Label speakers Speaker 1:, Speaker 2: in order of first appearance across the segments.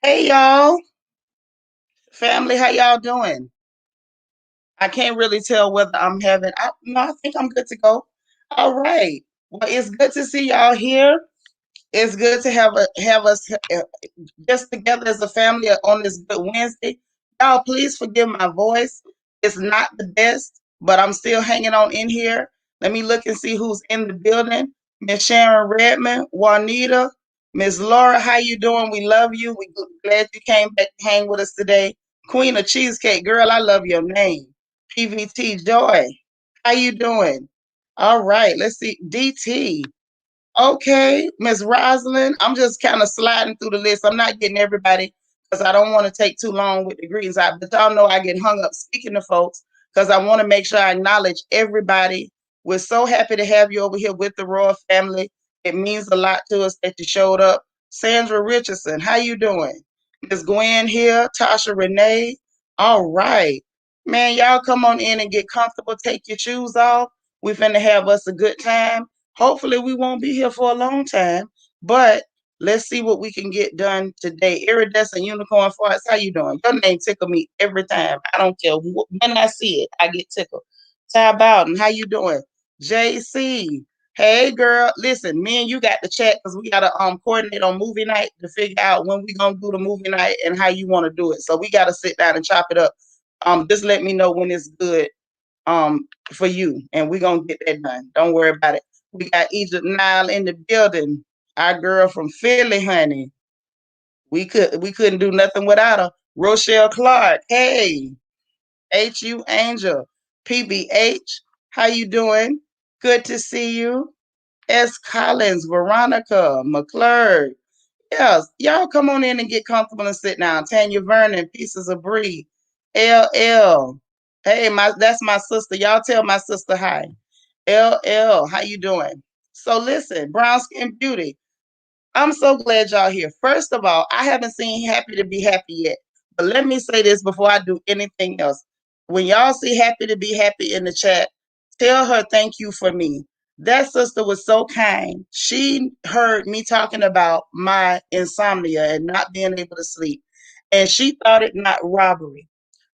Speaker 1: Hey y'all, family, how y'all doing? I can't really tell whether I'm having. No, I think I'm good to go. All right. Well, it's good to see y'all here. It's good to have us just together as a family on this good Wednesday. Y'all, please forgive my voice. It's not the best, but I'm still hanging on in here. Let me look and see who's in the building. Miss Sharon Redmond, Juanita, Miss Laura, how you doing? We love you. We glad you came back to hang with us today. Queen of Cheesecake, girl, I love your name. PVT Joy, how you doing? All right, let's see. DT. Okay, Miss Rosalind, I'm just kind of sliding through the list. I'm not getting everybody because I don't want to take too long with the greetings. But y'all know I get hung up speaking to folks because I want to make sure I acknowledge everybody. We're so happy to have you over here with the royal family. It means a lot to us that you showed up. Sandra Richardson, how you doing? Miss Gwen here, Tasha Renee. All right. Man, y'all come on in and get comfortable. Take your shoes off. We're finna have us a good time. Hopefully, we won't be here for a long time, but let's see what we can get done today. Iridescent Unicorn Farts, how you doing? Your name tickle me every time. I don't care when I see it, I get tickled. Ty Bowden, how you doing? JC, hey girl, listen, me and you got to chat because we gotta coordinate on movie night to figure out when we gonna do the movie night and how you want to do it. So we gotta sit down and chop it up. Just let me know when it's good for you, and we're gonna get that done. Don't worry about it. We got Egypt Nile in the building. Our girl from Philly, honey. We couldn't do nothing without her. Rochelle Clark. Hey, HU Angel. PBH. How you doing? Good to see you. S. Collins, Veronica, McClure. Yes, y'all come on in and get comfortable and sit down. Tanya Vernon, Pieces of Brie. LL. Hey, that's my sister. Y'all tell my sister hi. LL, how you doing? So listen, Brown Skin Beauty, I'm so glad y'all here. First of all, I haven't seen Happy to Be Happy yet. But let me say this before I do anything else. When y'all see Happy to Be Happy in the chat, tell her thank you for me. That sister was so kind. She heard me talking about my insomnia and not being able to sleep. And she thought it not robbery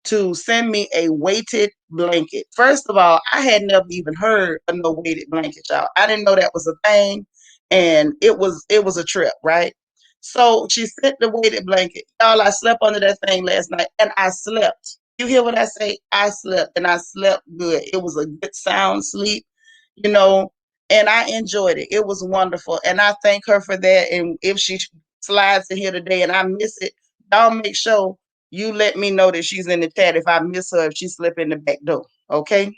Speaker 1: to send me a weighted blanket. First of all, I had never even heard of no weighted blanket, y'all. I didn't know that was a thing, and it was a trip, right? So she sent the weighted blanket. Y'all, I slept under that thing last night, and I slept. You hear what I say? I slept, and I slept good. It was a good sound sleep, you know, and I enjoyed it. It was wonderful, and I thank her for that. And if she slides in here today and I miss it, y'all make sure you let me know that she's in the chat if I miss her, if she slip in the back door. Okay.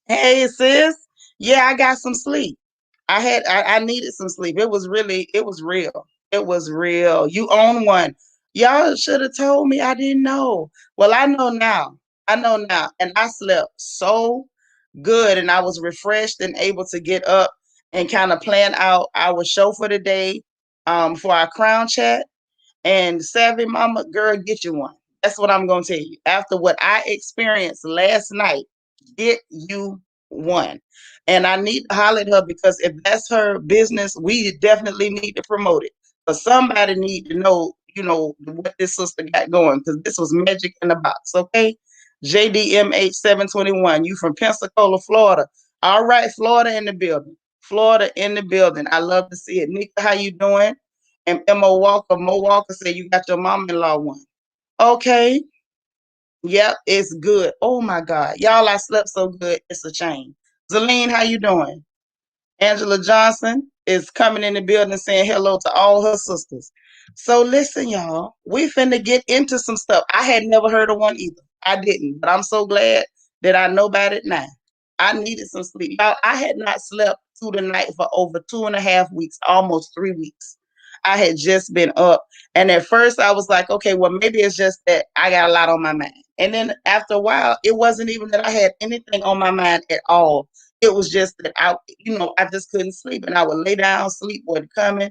Speaker 1: Hey sis. Yeah, I got some sleep. I needed some sleep. It was real. It was real. You own one. Y'all should have told me. I didn't know. Well, I know now. I know now. And I slept so good and I was refreshed and able to get up and kind of plan out our show for the day for our crown chat. And Savvy Mama, girl, get you one. That's what I'm going to tell you. After what I experienced last night, get you one. And I need to holler at her because if that's her business, we definitely need to promote it. But somebody need to know, what this sister got going because this was magic in the box, okay? JDMH721, you from Pensacola, Florida. All right, Florida in the building. Florida in the building. I love to see it. Nika, how you doing? And Mo Walker said you got your mom-in-law one. Okay. Yep, it's good. Oh my God. Y'all, I slept so good. It's a shame. Zelene, how you doing? Angela Johnson is coming in the building saying hello to all her sisters. So listen, y'all, we finna get into some stuff. I had never heard of one either. I didn't, but I'm so glad that I know about it now. I needed some sleep. Y'all, I had not slept through the night for over 2.5 weeks, almost 3 weeks. I had just been up. And at first I was like, okay, well, maybe it's just that I got a lot on my mind. And then after a while, it wasn't even that I had anything on my mind at all. It was just that I just couldn't sleep, and I would lay down, sleep wasn't coming,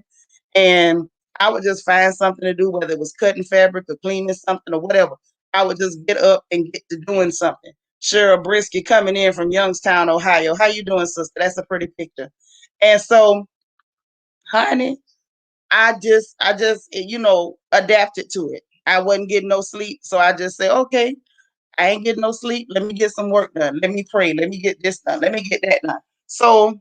Speaker 1: and I would just find something to do, whether it was cutting fabric or cleaning something or whatever. I would just get up and get to doing something. Cheryl Brisky coming in from Youngstown, Ohio. How you doing, sister? That's a pretty picture. And so, honey, I just adapted to it. I wasn't getting no sleep, so I just say, okay, I ain't getting no sleep. Let me get some work done. Let me pray. Let me get this done. Let me get that done. So,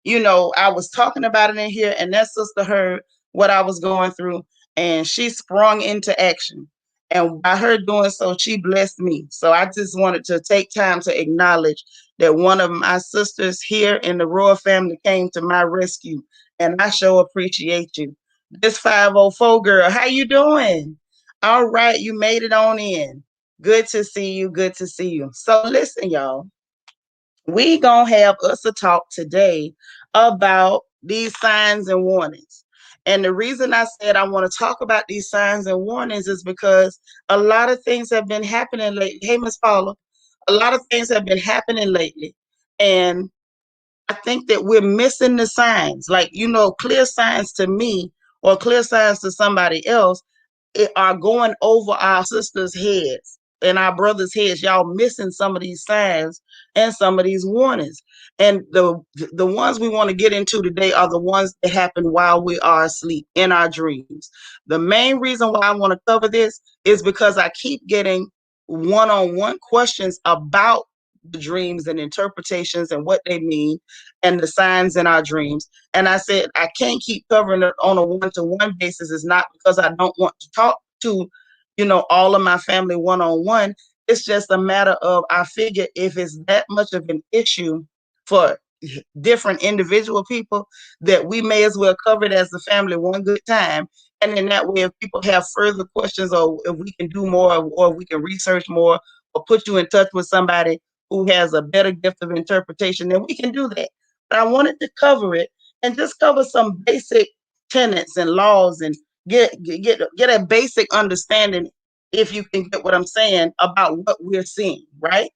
Speaker 1: I was talking about it in here, and that sister heard what I was going through, and she sprung into action. And by her doing so, she blessed me. So I just wanted to take time to acknowledge that one of my sisters here in the royal family came to my rescue, and I sure appreciate you. This 504 girl, how you doing? All right, you made it on in. Good to see you. Good to see you. So listen, y'all, we gonna have us a talk today about these signs and warnings. And the reason I said I want to talk about these signs and warnings is because a lot of things have been happening lately. Hey, Miss Paula, a lot of things have been happening lately. And I think that we're missing the signs. Like, clear signs to me or clear signs to somebody else are going over our sisters' heads and our brothers' heads. Y'all missing some of these signs and some of these warnings. And the ones we want to get into today are the ones that happen while we are asleep in our dreams. The main reason why I want to cover this is because I keep getting one-on-one questions about the dreams and interpretations and what they mean and the signs in our dreams. And I said, I can't keep covering it on a one-to-one basis. It's not because I don't want to talk to, all of my family one-on-one. It's just a matter of, I figure if it's that much of an issue for different individual people, that we may as well cover it as a family one good time. And in that way, if people have further questions, or if we can do more, or we can research more, or put you in touch with somebody who has a better gift of interpretation, then we can do that. But I wanted to cover it and just cover some basic tenets and laws and get a basic understanding, if you can get what I'm saying, about what we're seeing, right?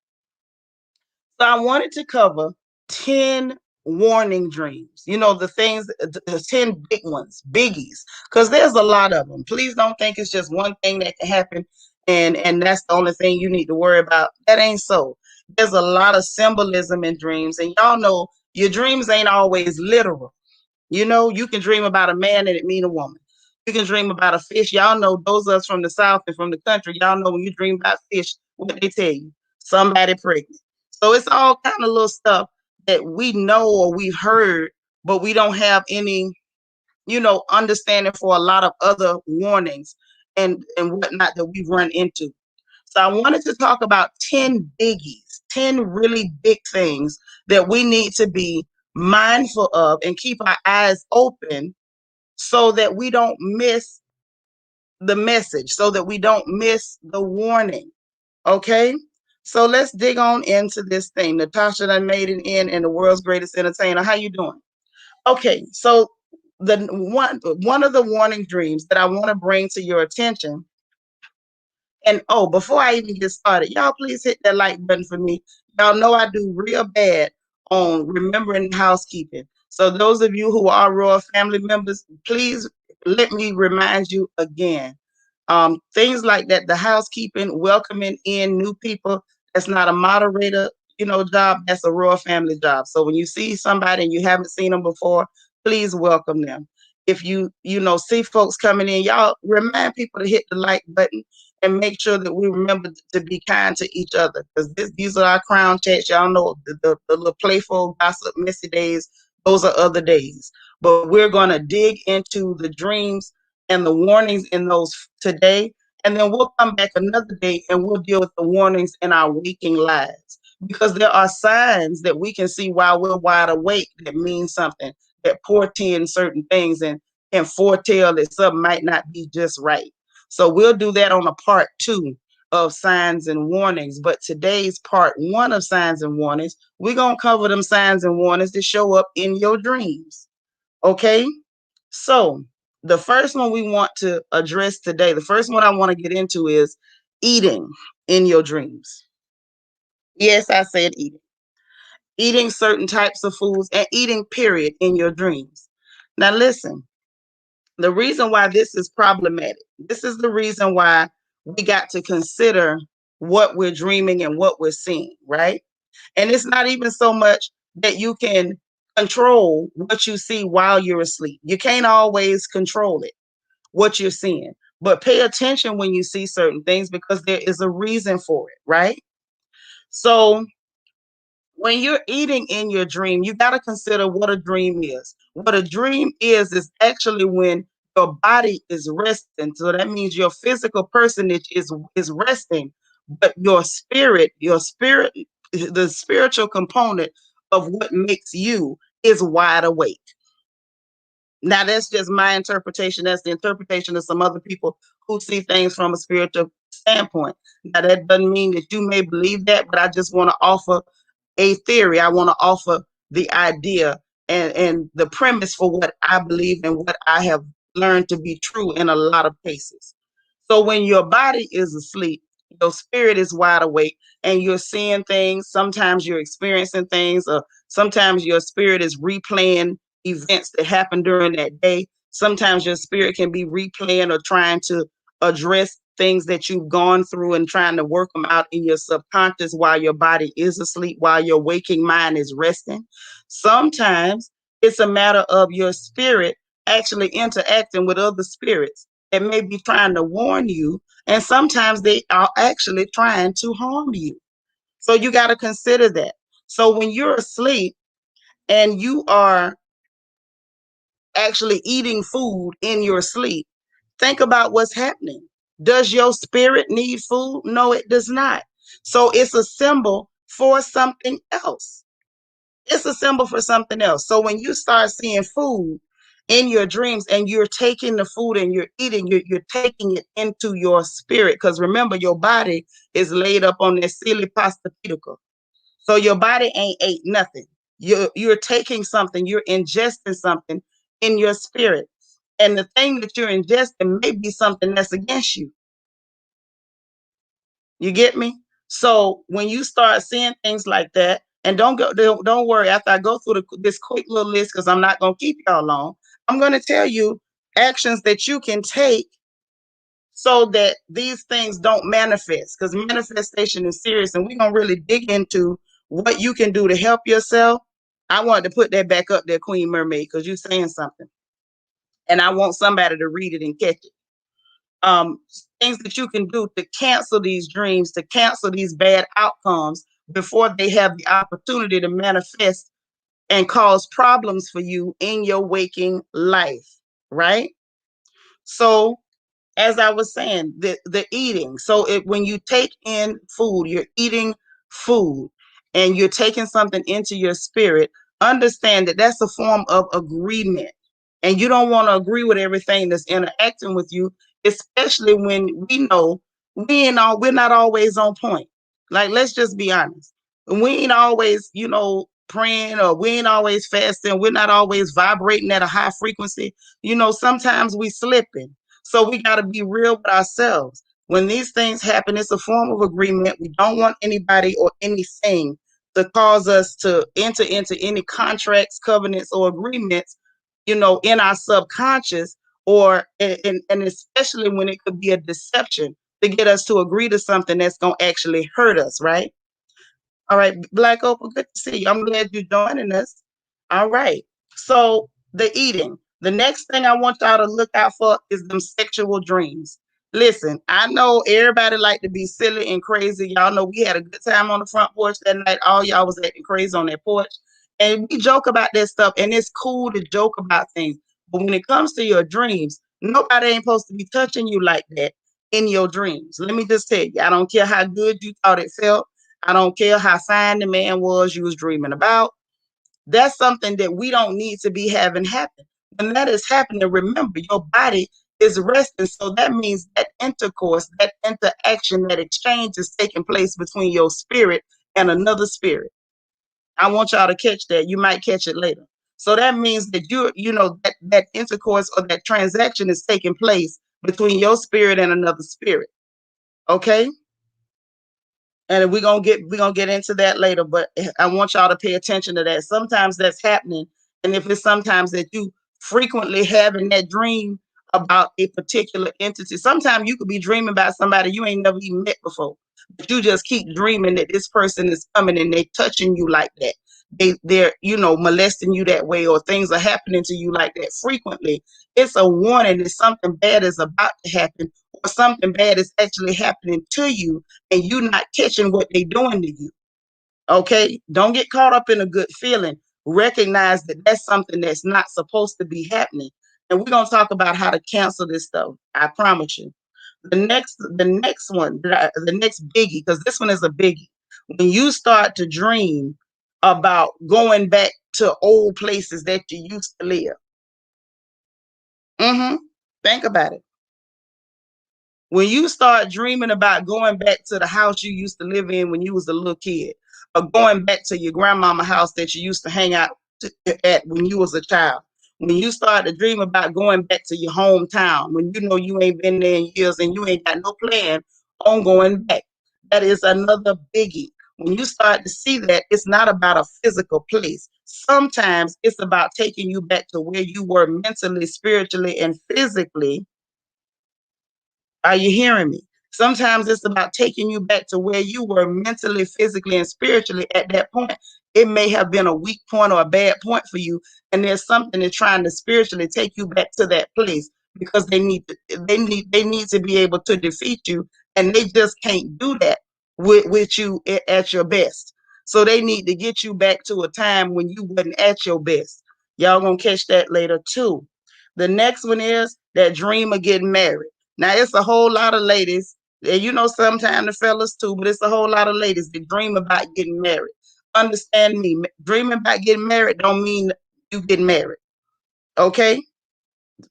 Speaker 1: So I wanted to cover 10 warning dreams. The things, the 10 big ones, biggies, because there's a lot of them. Please don't think it's just one thing that can happen and that's the only thing you need to worry about. That ain't so. There's a lot of symbolism in dreams, and y'all know your dreams ain't always literal. You can dream about a man and it mean a woman. You can dream about a fish. Y'all know, those of us from the South and from the country, y'all know when you dream about fish, what they tell you, somebody pregnant. So it's all kind of little stuff that we know or we've heard, but we don't have any, understanding for a lot of other warnings and whatnot that we've run into. So I wanted to talk about 10 biggies, 10 really big things that we need to be mindful of and keep our eyes open so that we don't miss the message, so that we don't miss the warning. Okay? So let's dig on into this thing. Natasha done made it in, and the world's greatest entertainer. How you doing? Okay, so the one of the warning dreams that I want to bring to your attention. And oh, before I even get started, y'all please hit that like button for me. Y'all know I do real bad on remembering housekeeping. So those of you who are royal family members, please let me remind you again. Things like that, the housekeeping, welcoming in new people, that's not a moderator, job, that's a royal family job. So when you see somebody and you haven't seen them before, please welcome them. If see folks coming in, y'all remind people to hit the like button and make sure that we remember to be kind to each other, because these are our crown chats. Y'all know the little playful gossip, messy days. Those are other days. But we're going to dig into the dreams and the warnings in those today. And then we'll come back another day and we'll deal with the warnings in our waking lives. Because there are signs that we can see while we're wide awake that mean something, that portend certain things and can foretell that something might not be just right. So we'll do that on a part 2 of signs and warnings. But today's part 1 of signs and warnings, we're going to cover them signs and warnings that show up in your dreams. Okay? So the first one we want to address today, the first one I want to get into is eating in your dreams. Yes, I said eating. Eating certain types of foods and eating, period, in your dreams. Now listen, the reason why this is problematic, this is the reason why we got to consider what we're dreaming and what we're seeing, right? And it's not even so much that you can control what you see while you're asleep. You can't always control it, what you're seeing, but pay attention when you see certain things because there is a reason for it, right? So when you're eating in your dream, you got to consider what a dream is. What a dream is actually when your body is resting. So that means your physical personage is resting, but your spirit, the spiritual component of what makes you is wide awake. Now, that's just my interpretation. That's the interpretation of some other people who see things from a spiritual standpoint. Now, that doesn't mean that you may believe that, but I just want to offer a theory. I want to offer the idea and the premise for what I believe and what I have learned to be true in a lot of cases. So when your body is asleep, your spirit is wide awake and you're seeing things. Sometimes you're experiencing things, or sometimes your spirit is replaying events that happened during that day. Sometimes your spirit can be replaying or trying to address things that you've gone through and trying to work them out in your subconscious while your body is asleep, while your waking mind is resting. Sometimes it's a matter of your spirit actually interacting with other spirits that may be trying to warn you, and sometimes they are actually trying to harm you. So you got to consider that. So when you're asleep and you are actually eating food in your sleep, think about what's happening. Does your spirit need food? No, it does not. So it's a symbol for something else. It's a symbol for something else. So when you start seeing food in your dreams and you're taking the food and you're eating, you're taking it into your spirit. Because remember, your body is laid up on that silly pasta pitical. So your body ain't ate nothing. You're taking something, you're ingesting something in your spirit. And the thing that you're ingesting may be something that's against you. You get me? So when you start seeing things like that, and don't worry. After I go through this quick little list, because I'm not going to keep y'all long, I'm going to tell you actions that you can take so that these things don't manifest. Because manifestation is serious, and we're gonna really dig into what you can do to help yourself. I wanted to put that back up there, Queen Mermaid, because you're saying something, and I want somebody to read it and catch it. um, Things that you can do to cancel these dreams, to cancel these bad outcomes before they have the opportunity to manifest and cause problems for you in your waking life, right? So, as I was saying, the eating. So, when you take in food, you're eating food and you're taking something into your spirit, understand that that's a form of agreement. And you don't want to agree with everything that's interacting with you, especially when we know we're not always on point. Like, let's just be honest. We ain't always, praying, or we ain't always fasting. We're not always vibrating at a high frequency. Sometimes we slipping. So we got to be real with ourselves. When these things happen, it's a form of agreement. We don't want anybody or anything to cause us to enter into any contracts, covenants, or agreements, in our subconscious, or and especially when it could be a deception to get us to agree to something that's going to actually hurt us, right? All right, Black Opal, good to see you. I'm glad you're joining us. All right. So the eating. The next thing I want y'all to look out for is them sexual dreams. Listen, I know everybody like to be silly and crazy. Y'all know we had a good time on the front porch that night. All y'all was acting crazy on that porch. And we joke about that stuff, and it's cool to joke about things. But when it comes to your dreams, nobody ain't supposed to be touching you like that in your dreams. Let me just tell you, I don't care how good you thought it felt. I don't care how fine the man was you was dreaming about. That's something that we don't need to be having happen. When that is happening, remember, your body is resting. So that means that intercourse, that interaction, that exchange is taking place between your spirit and another spirit. I want y'all to catch that. You might catch it later. So that means that that intercourse or that transaction is taking place between your spirit and another spirit. Okay? And we're gonna get into that later, but I want y'all to pay attention to that. Sometimes that's happening, and if it's sometimes that you frequently having that dream about a particular entity, sometimes you could be dreaming about somebody you ain't never even met before, but you just keep dreaming that this person is coming and they touching you like that. they're molesting you that way, or things are happening to you like that frequently, it's a warning that something bad is about to happen, or something bad is actually happening to you, and you're not catching what they're doing to you. Okay, don't get caught up in a good feeling. Recognize that that's something that's not supposed to be happening. And we're going to talk about how to cancel this stuff. I promise you. The next one, the next biggie, because this one is a biggie. When you start to dream about going back to old places that you used to live. Mm-hmm. Think about it. When you start dreaming about going back to the house you used to live in when you was a little kid, or going back to your grandmama house that you used to hang out at when you was a child, when you start to dream about going back to your hometown, when you know you ain't been there in years and you ain't got no plan on going back, that is another biggie. When you start to see that, it's not about a physical place. Sometimes it's about taking you back to where you were mentally, spiritually, and physically. Are you hearing me? Sometimes it's about taking you back to where you were mentally, physically, and spiritually at that point. It may have been a weak point or a bad point for you, and there's something that's trying to spiritually take you back to that place, because they need to be able to defeat you, and they just can't do that with you at your best. So they need to get you back to a time when you wasn't at your best. Y'all gonna catch that later too. The next one is that dream of getting married. Now, it's a whole lot of ladies, and sometimes the fellas too, but it's a whole lot of ladies that dream about getting married. Understand me, dreaming about getting married don't mean you getting married. Okay?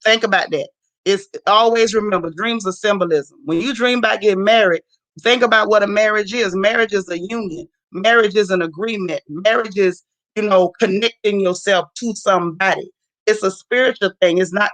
Speaker 1: Think about that. It's always remember, dreams are symbolism. When you dream about getting married, think about what a marriage is. Marriage is a union. Marriage is an agreement. Marriage is, connecting yourself to somebody. It's a spiritual thing. It's not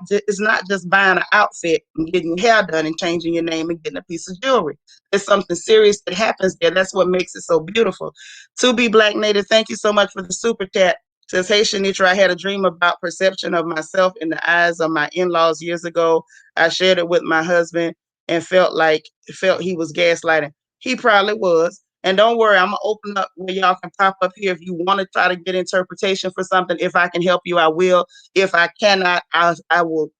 Speaker 1: just buying an outfit and getting your hair done and changing your name and getting a piece of jewelry. It's something serious that happens there. That's what makes it so beautiful. To be Black Native, thank you so much for the super chat. Says, hey, Shanitra, I had a dream about perception of myself in the eyes of my in-laws years ago. I shared it with my husband and felt he was gaslighting. He probably was. And don't worry, I'm going to open up where y'all can pop up here if you want to try to get interpretation for something. If I can help you, I will. If I cannot, I will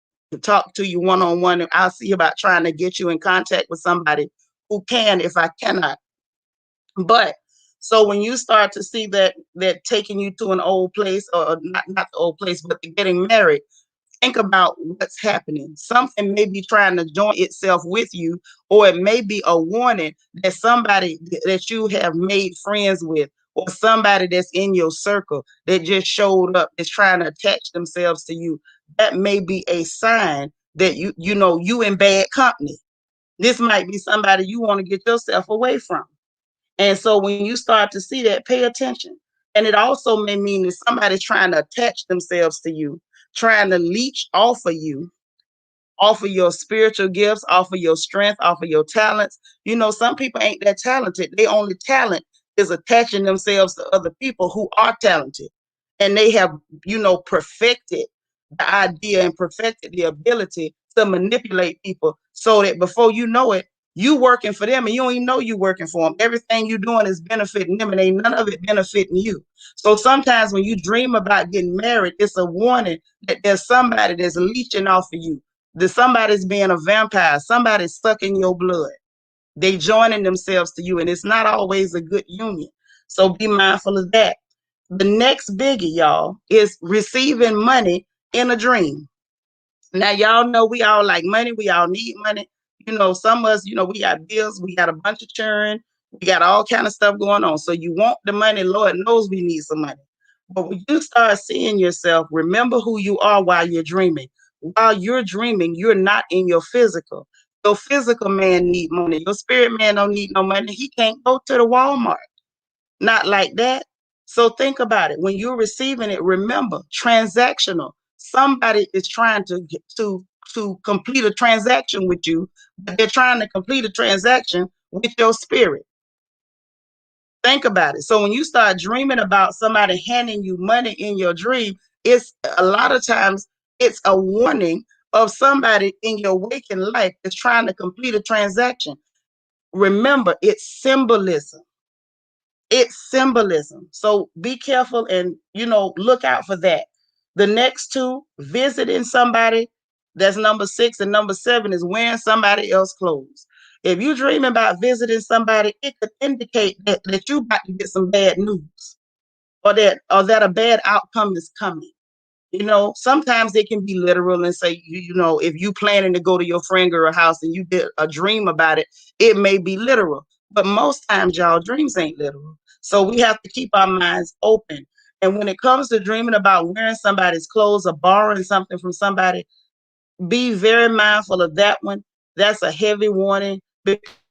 Speaker 1: talk to you one-on-one, and I'll see about trying to get you in contact with somebody who can if I cannot. But so when you start to see that taking you to an old place, or not the old place, but getting married, think about what's happening. Something may be trying to join itself with you, or it may be a warning that somebody that you have made friends with, or somebody that's in your circle that just showed up is trying to attach themselves to you. That may be a sign that you in bad company. This might be somebody you want to get yourself away from. And so when you start to see that, pay attention. And it also may mean that somebody's trying to attach themselves to you, trying to leech off of you, off of your spiritual gifts, off of your strength, off of your talents. Some people ain't that talented. Their only talent is attaching themselves to other people who are talented. And they have, perfected the idea and perfected the ability to manipulate people, so that before you know it, you working for them and you don't even know you working for them. Everything you doing is benefiting them, and ain't none of it benefiting you. So sometimes when you dream about getting married, it's a warning that there's somebody that's leeching off of you. That somebody's being a vampire, somebody's sucking your blood. They joining themselves to you, and it's not always a good union. So be mindful of that. The next biggie, y'all, is receiving money in a dream. Now, y'all know we all like money. We all need money. Some of us, we got bills. We got a bunch of churn. We got all kind of stuff going on. So you want the money. Lord knows we need some money. But when you start seeing yourself, remember who you are while you're dreaming. While you're dreaming, you're not in your physical. Your physical man need money. Your spirit man don't need no money. He can't go to the Walmart. Not like that. So think about it. When you're receiving it, remember, transactional. Somebody is trying to complete a transaction with you, but they're trying to complete a transaction with your spirit. Think about it. So when you start dreaming about somebody handing you money in your dream, it's a lot of times it's a warning of somebody in your waking life that's trying to complete a transaction. Remember, it's symbolism. It's symbolism. So be careful and, look out for that. The next two, visiting somebody, that's number 6, and number 7 is wearing somebody else's clothes. If you dream about visiting somebody, it could indicate that you about to get some bad news, or that a bad outcome is coming. Sometimes it can be literal and say, if you planning to go to your friend girl house and you did a dream about it, it may be literal. But most times, y'all, dreams ain't literal. So we have to keep our minds open. And when it comes to dreaming about wearing somebody's clothes or borrowing something from somebody, be very mindful of that one. That's a heavy warning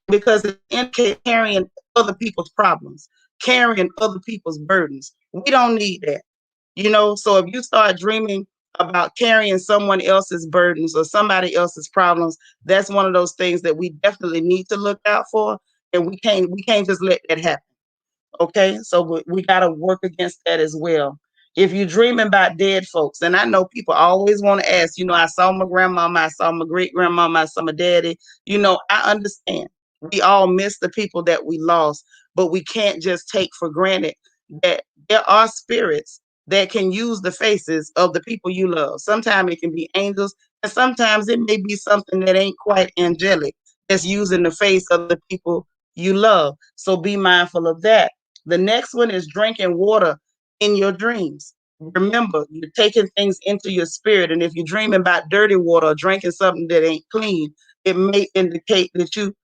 Speaker 1: because it indicates carrying other people's problems, carrying other people's burdens. We don't need that. So if you start dreaming about carrying someone else's burdens or somebody else's problems, that's one of those things that we definitely need to look out for, and we can't just let that happen. Okay, so we got to work against that as well. If you're dreaming about dead folks, and I know people always want to ask, I saw my grandmama, I saw my great grandmama, I saw my daddy. I understand. We all miss the people that we lost, but we can't just take for granted that there are spirits that can use the faces of the people you love. Sometimes it can be angels, and sometimes it may be something that ain't quite angelic that's using the face of the people you love. So be mindful of that. The next one is drinking water in your dreams. Remember, you're taking things into your spirit. And if you're dreaming about dirty water or drinking something that ain't clean, it may indicate that you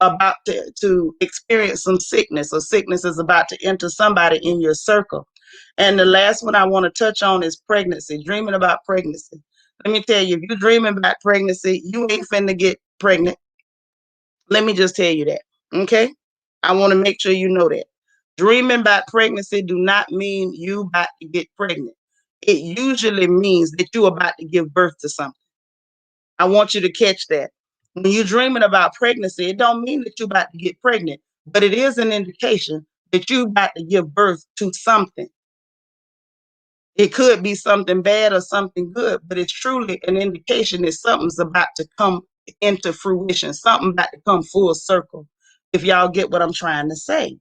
Speaker 1: about to experience some sickness, or sickness is about to enter somebody in your circle. And the last one I want to touch on is pregnancy, dreaming about pregnancy. Let me tell you, if you're dreaming about pregnancy, you ain't finna get pregnant. Let me just tell you that. Okay? I want to make sure you know that. Dreaming about pregnancy do not mean you about to get pregnant. It usually means that you're about to give birth to something. I want you to catch that. When you're dreaming about pregnancy, it don't mean that you're about to get pregnant, but it is an indication that you're about to give birth to something. It could be something bad or something good, but it's truly an indication that something's about to come into fruition, something about to come full circle, if y'all get what I'm trying to say.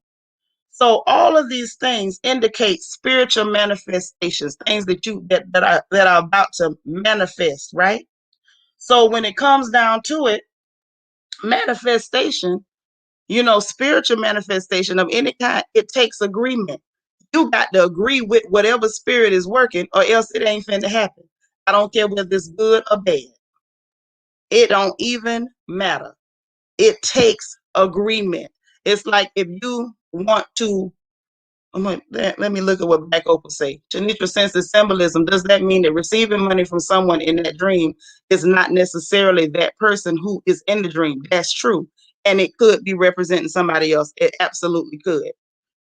Speaker 1: So all of these things indicate spiritual manifestations, things that are about to manifest, right? So when it comes down to it, manifestation, spiritual manifestation of any kind, it takes agreement. You got to agree with whatever spirit is working, or else it ain't finna happen. I don't care whether it's good or bad. It don't even matter. It takes agreement. It's like if you want to, let me look at what Black Opal say. Shanitra senses symbolism. Does that mean that receiving money from someone in that dream is not necessarily that person who is in the dream? That's true. And it could be representing somebody else. It absolutely could.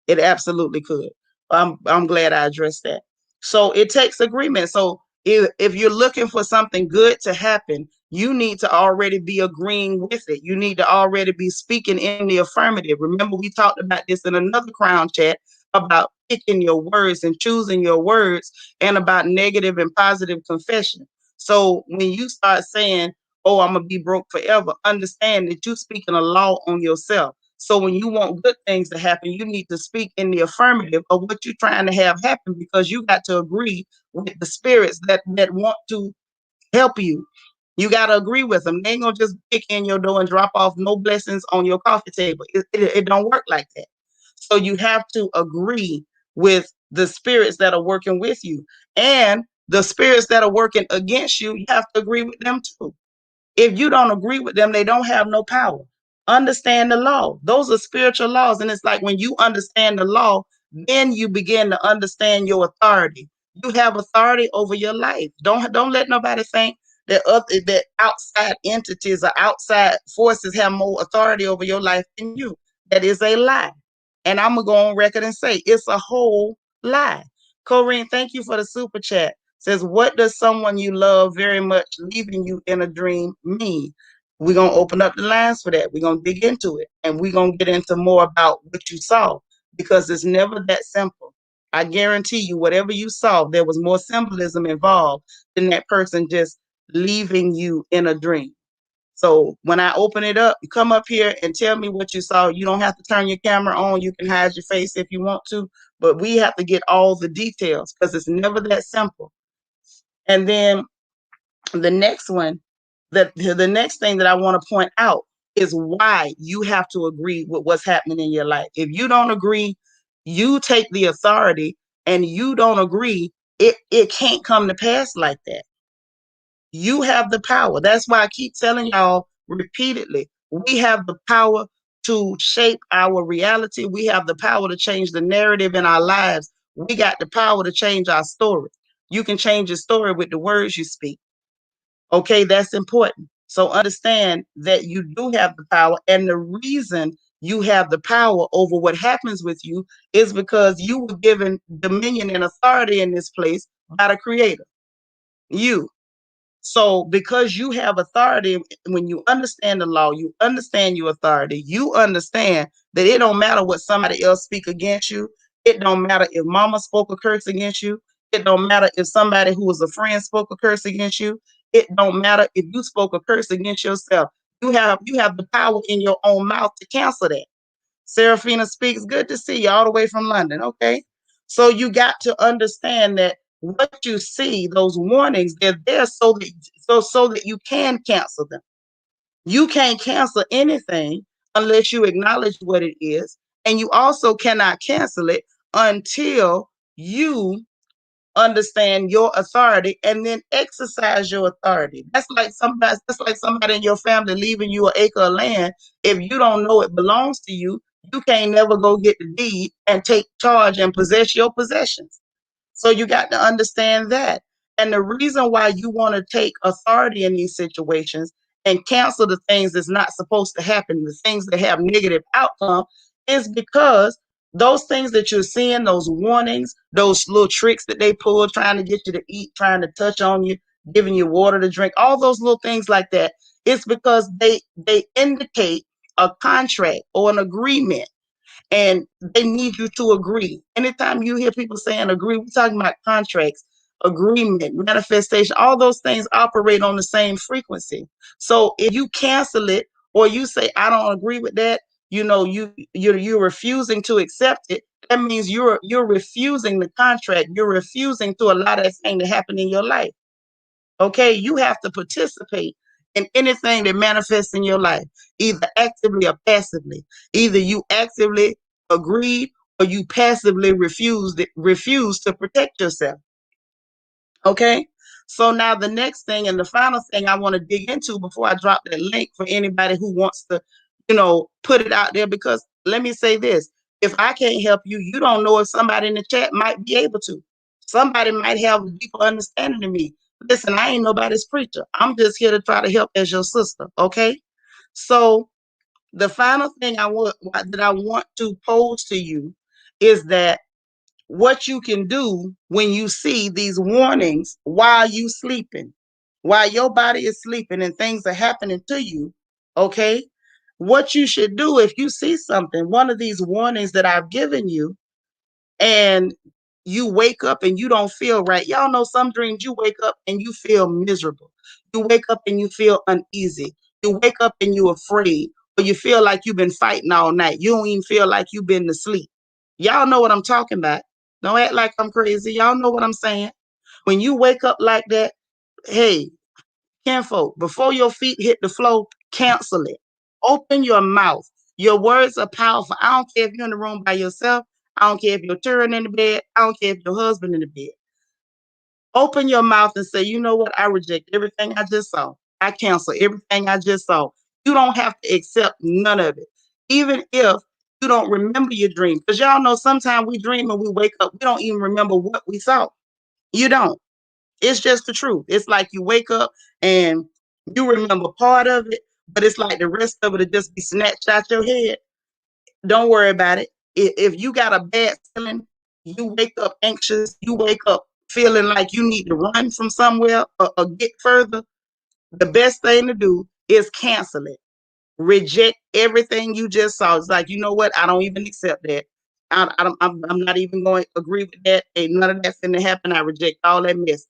Speaker 1: It absolutely could. I'm glad I addressed that. So it takes agreement. So if you're looking for something good to happen, you need to already be agreeing with it. You need to already be speaking in the affirmative. Remember, we talked about this in another crown chat about picking your words and choosing your words, and about negative and positive confession. So when you start saying, oh, I'm going to be broke forever, understand that you're speaking a law on yourself. So when you want good things to happen, you need to speak in the affirmative of what you're trying to have happen, because you got to agree with the spirits that want to help you. You got to agree with them. They ain't going to just kick in your door and drop off no blessings on your coffee table. It don't work like that. So you have to agree with the spirits that are working with you. And the spirits that are working against you, you have to agree with them too. If you don't agree with them, they don't have no power. Understand the law. Those are spiritual laws. And it's like when you understand the law, then you begin to understand your authority. You have authority over your life. Don't let nobody think that outside entities or outside forces have more authority over your life than you. That is a lie. And I'm gonna go on record and say it's a whole lie. Corrine, thank you for the super chat. Says, what does someone you love very much leaving you in a dream mean? We're going to open up the lines for that. We're going to dig into it, and we're going to get into more about what you saw, because it's never that simple. I guarantee you, whatever you saw, there was more symbolism involved than that person just leaving you in a dream. So when I open it up, you come up here and tell me what you saw. You don't have to turn your camera on. You can hide your face if you want to, but we have to get all the details because it's never that simple. And then the next one, the next thing that I want to point out is why you have to agree with what's happening in your life. If you don't agree, you take the authority, and you don't agree, it can't come to pass like that. You have the power. That's why I keep telling y'all repeatedly, we have the power to shape our reality. We have the power to change the narrative in our lives. We got the power to change our story. You can change your story with the words you speak. Okay, that's important. So understand that you do have the power, and the reason you have the power over what happens with you is because you were given dominion and authority in this place by the Creator. You. So because you have authority, when you understand the law, you understand your authority, you understand that it don't matter what somebody else speak against you. It don't matter if mama spoke a curse against you. It don't matter if somebody who was a friend spoke a curse against you. It don't matter if you spoke a curse against yourself. You have the power in your own mouth to cancel that. Serafina speaks. Good to see you all the way from London. Okay. So you got to understand that what you see, those warnings, they're there so that you can cancel them. You can't cancel anything unless you acknowledge what it is. And you also cannot cancel it until you understand your authority and then exercise your authority. That's like somebody in your family leaving you an acre of land. If you don't know it belongs to you, you can't never go get the deed and take charge and possess your possessions. So you got to understand that. And the reason why you want to take authority in these situations and cancel the things that's not supposed to happen, the things that have negative outcome, is because those things that you're seeing, those warnings, those little tricks that they pull, trying to get you to eat, trying to touch on you, giving you water to drink, all those little things like that, it's because they indicate a contract or an agreement, and they need you to agree. Anytime you hear people saying agree, we're talking about contracts, agreement, manifestation, all those things operate on the same frequency. So if you cancel it or you say, I don't agree with that, you're refusing to accept it. That means you're refusing the contract. You're refusing to allow that thing to happen in your life. Okay, you have to participate in anything that manifests in your life, either actively or passively. Either you actively agreed or you passively refuse to protect yourself. Okay. So now the next thing and the final thing I want to dig into before I drop that link for anybody who wants to, put it out there, because let me say this. If I can't help you, you don't know if somebody in the chat might be able to. Somebody might have a deeper understanding than me. Listen, I ain't nobody's preacher. I'm just here to try to help as your sister. Okay. So the final thing I want to pose to you is that what you can do when you see these warnings while you sleeping, while your body is sleeping and things are happening to you. Okay, what you should do if you see something, one of these warnings that I've given you, and you wake up and you don't feel right. Y'all know some dreams you wake up and you feel miserable. You wake up and you feel uneasy. You wake up and you're afraid, or you feel like you've been fighting all night. You don't even feel like you've been to sleep. Y'all know what I'm talking about. Don't act like I'm crazy. Y'all know what I'm saying. When you wake up like that, hey, kinfolk, before your feet hit the floor, cancel it. Open your mouth. Your words are powerful. I don't care if you're in the room by yourself. I don't care if you're children in the bed. I don't care if your husband in the bed. Open your mouth and say, you know what? I reject everything I just saw. I cancel everything I just saw. You don't have to accept none of it. Even if you don't remember your dream. Because y'all know sometimes we dream and we wake up, we don't even remember what we saw. You don't. It's just the truth. It's like you wake up and you remember part of it, but it's like the rest of it will just be snatched out your head. Don't worry about it. If you got a bad feeling, you wake up anxious, you wake up feeling like you need to run from somewhere or get further, the best thing to do is cancel it. Reject everything you just saw. It's like, you know what? I don't even accept that. I'm not even going to agree with that. Ain't none of that's going to happen. I reject all that mess.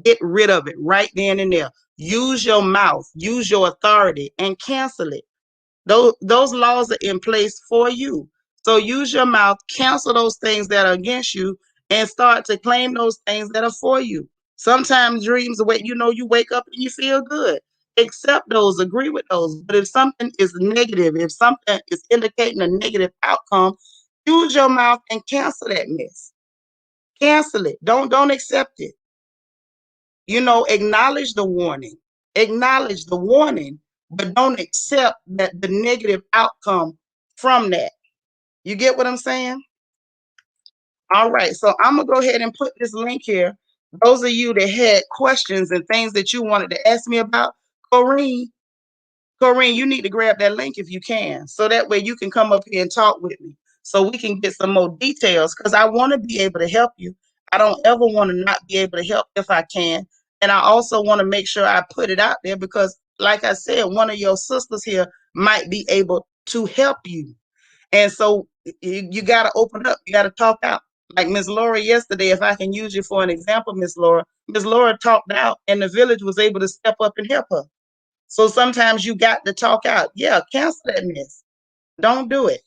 Speaker 1: Get rid of it right then and there. Use your mouth, use your authority, and cancel it. Those laws are in place for you. So use your mouth, cancel those things that are against you, and start to claim those things that are for you. Sometimes dreams, you wake up and you feel good. Accept those, agree with those. But if something is negative, if something is indicating a negative outcome, use your mouth and cancel that mess. Cancel it. Don't accept it. Acknowledge the warning. Acknowledge the warning, but don't accept that the negative outcome from that. You get what I'm saying? All right. So I'm gonna go ahead and put this link here. Those of you that had questions and things that you wanted to ask me about, Corrine, you need to grab that link if you can, so that way you can come up here and talk with me, so we can get some more details. Because I want to be able to help you. I don't ever want to not be able to help if I can, and I also want to make sure I put it out there because, like I said, one of your sisters here might be able to help you, and so you got to open up. You got to talk out. Like Miss Laura yesterday, if I can use you for an example, Miss Laura talked out, and the village was able to step up and help her. So sometimes you got to talk out. Yeah, cancel that mess. Don't do it.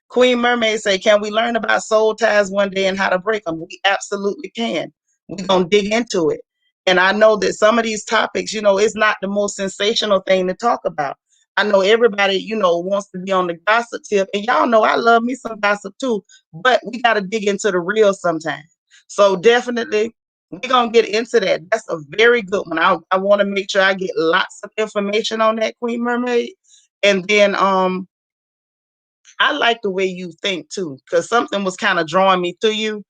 Speaker 1: Queen Mermaid say, can we learn about soul ties one day and how to break them? We absolutely can. We're going to dig into it. And I know that some of these topics, it's not the most sensational thing to talk about. I know everybody, wants to be on the gossip tip. And y'all know I love me some gossip too. But we got to dig into the real sometimes. So definitely, we're going to get into that. That's a very good one. I want to make sure I get lots of information on that, Queen Mermaid. And then I like the way you think too, because something was kind of drawing me to you.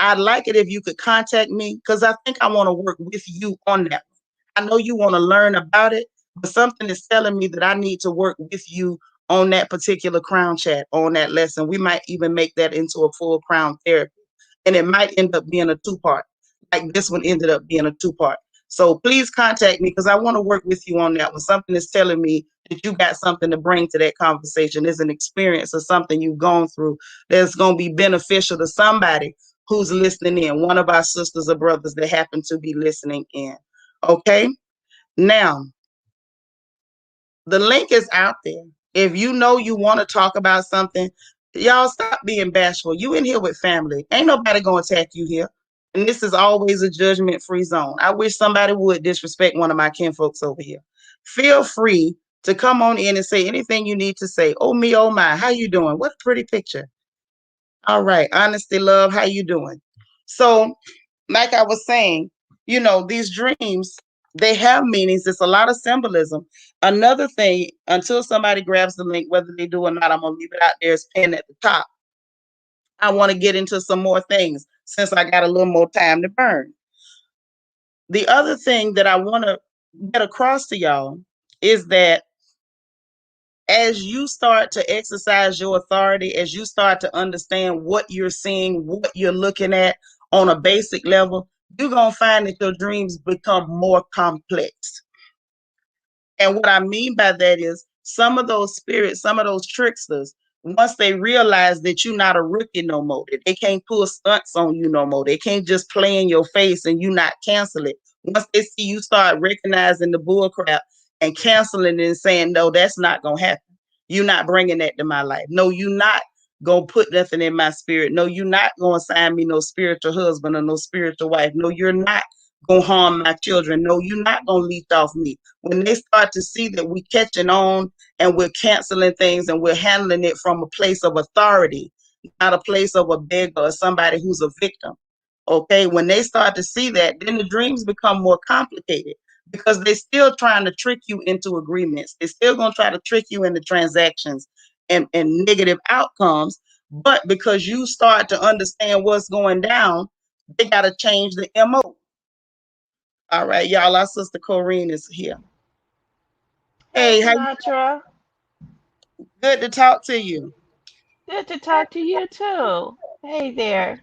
Speaker 1: I'd like it if you could contact me because I think I want to work with you on that. I know you want to learn about it, but something is telling me that I need to work with you on that particular crown chat, on that lesson. We might even make that into a full crown therapy. And it might end up being a two-part, like this one ended up being a two-part. So please contact me because I want to work with you on that one. Something is telling me that you got something to bring to that conversation. There's an experience or something you've gone through that's going to be beneficial to somebody who's listening in, one of our sisters or brothers that happen to be listening in. Okay? Now, the link is out there. If you know you want to talk about something, y'all stop being bashful. You in here with family. Ain't nobody going to attack you here. And this is always a judgment-free zone. I wish somebody would disrespect one of my kinfolks over here. Feel free to come on in and say anything you need to say. Oh me, oh my, how you doing? What a pretty picture. All right, honesty, love, how you doing? So, like I was saying, these dreams, they have meanings. It's a lot of symbolism. Another thing, until somebody grabs the link, whether they do or not, I'm going to leave it out there as pinned at the top. I want to get into some more things since I got a little more time to burn. The other thing that I want to get across to y'all is that as you start to exercise your authority, as you start to understand what you're seeing, what you're looking at on a basic level, you're going to find that your dreams become more complex. And what I mean by that is some of those spirits, some of those tricksters, once they realize that you're not a rookie no more, that they can't pull stunts on you no more, they can't just play in your face and you not cancel it. Once they see you start recognizing the bull crap and canceling it and saying, no, that's not going to happen. You're not bringing that to my life. No, you're not going to put nothing in my spirit. No, you're not going to sign me no spiritual husband or no spiritual wife. No, you're not going to harm my children. No, you're not going to leech off me. When they start to see that we're catching on and we're canceling things and we're handling it from a place of authority, not a place of a beggar or somebody who's a victim. Okay, when they start to see that, then the dreams become more complicated because they're still trying to trick you into agreements. They're still going to try to trick you into transactions and negative outcomes. But because you start to understand what's going down, they got to change the MO. All right, y'all, our sister Corrine is here.
Speaker 2: Hey,
Speaker 1: Hey, how you?
Speaker 2: Sinatra.
Speaker 1: Good to talk to you.
Speaker 2: Good to talk to you too. Hey there.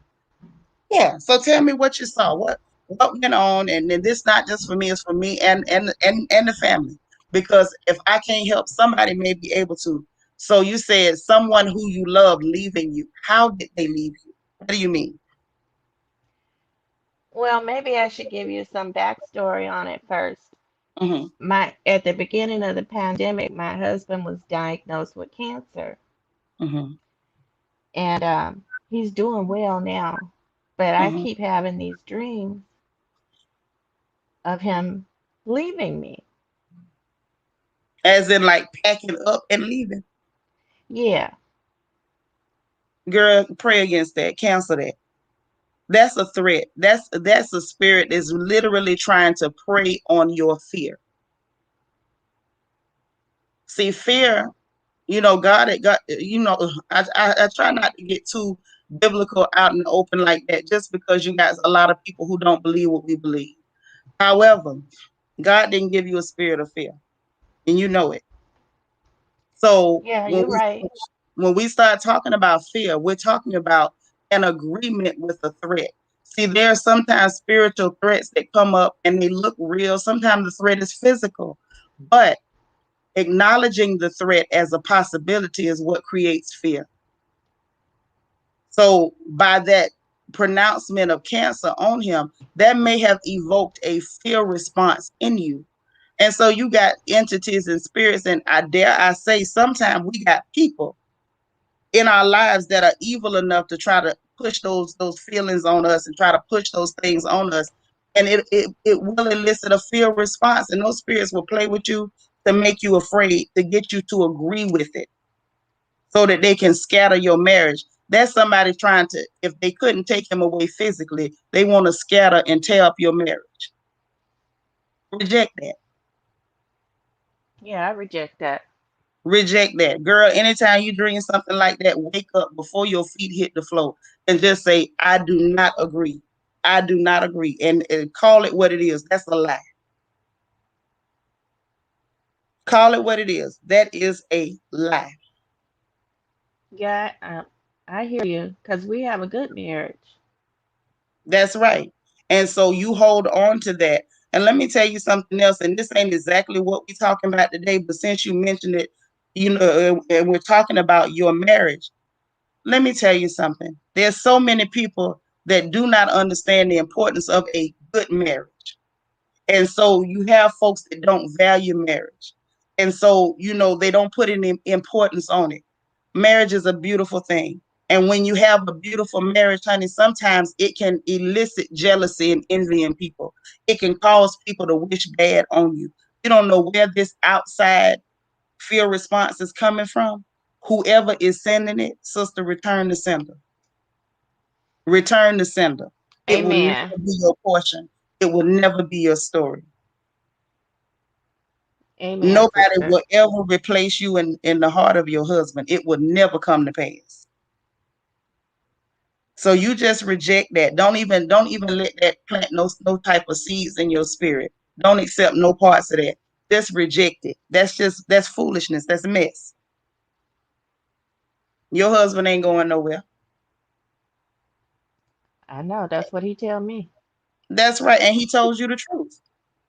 Speaker 1: Yeah. So tell me what you saw. What went on? And then this not just for me, it's for me and the family. Because if I can't help, somebody may be able to. So you said someone who you love leaving you. How did they leave you? What do you mean?
Speaker 2: Well, maybe I should give you some backstory on it first.
Speaker 1: Mhm.
Speaker 2: My At the beginning of the pandemic, my husband was diagnosed with cancer,
Speaker 1: Mhm.
Speaker 2: and he's doing well now. But I
Speaker 1: Mhm.
Speaker 2: keep having these dreams of him leaving me.
Speaker 1: As in, like, packing up and leaving.
Speaker 2: Yeah,
Speaker 1: Girl, pray against that. Cancel that. That's a threat. That's a spirit that's literally trying to prey on your fear. See, fear, God, I try not to get too biblical out in the open like that, just because you got a lot of people who don't believe what we believe. However, God didn't give you a spirit of fear, and you know it. So
Speaker 2: yeah,
Speaker 1: when
Speaker 2: you're right.
Speaker 1: we start talking about fear, we're talking about an agreement with a threat. See, there are sometimes spiritual threats that come up and they look real. Sometimes the threat is physical, but acknowledging the threat as a possibility is what creates fear. So by that pronouncement of cancer on him, that may have evoked a fear response in you. And so you got entities and spirits, and I dare I say, sometimes we got people in our lives that are evil enough to try to push those feelings on us and try to push those things on us. And it will elicit a fear response, and those spirits will play with you to make you afraid, to get you to agree with it so that they can scatter your marriage. That's somebody trying to, if they couldn't take him away physically, they want to scatter and tear up your marriage. Reject that.
Speaker 2: Yeah, I reject that.
Speaker 1: Reject that. Girl, anytime you dream something like that, wake up before your feet hit the floor and just say, I do not agree. I do not agree. And call it what it is. That's a lie. Call it what it is. That is a lie.
Speaker 2: Yeah, I hear you because we have a good marriage.
Speaker 1: That's right. And so you hold on to that. And let me tell you something else. And this ain't exactly what we're talking about today, but since you mentioned it, and we're talking about your marriage, let me tell you something. There's so many people that do not understand the importance of a good marriage. And so you have folks that don't value marriage. And so, they don't put any importance on it. Marriage is a beautiful thing. And when you have a beautiful marriage, honey, sometimes it can elicit jealousy and envy in people. It can cause people to wish bad on you. You don't know where this outside fear response is coming from. Whoever is sending it, sister, return the sender. Return the sender. It will
Speaker 2: Amen.
Speaker 1: never be your portion. It will never be your story.
Speaker 2: Amen,
Speaker 1: Nobody
Speaker 2: sister.
Speaker 1: will ever replace you in the heart of your husband. It will never come to pass. So you just reject that. Don't even let that plant no type of seeds in your spirit. Don't accept no parts of that. Just reject it. That's foolishness. That's a mess. Your husband ain't going nowhere.
Speaker 2: I know that's what he tell me.
Speaker 1: That's right. And he told you the truth.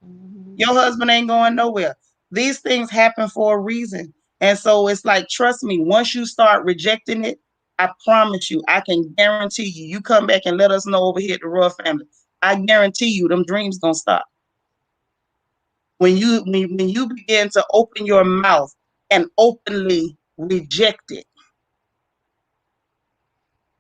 Speaker 2: Hmm.
Speaker 1: Your husband ain't going nowhere. These things happen for a reason. And so it's like, trust me, once you start rejecting it, I promise you, I can guarantee you, you come back and let us know over here at the Royal Family. I guarantee you, them dreams gonna stop. When you begin to open your mouth and openly reject it.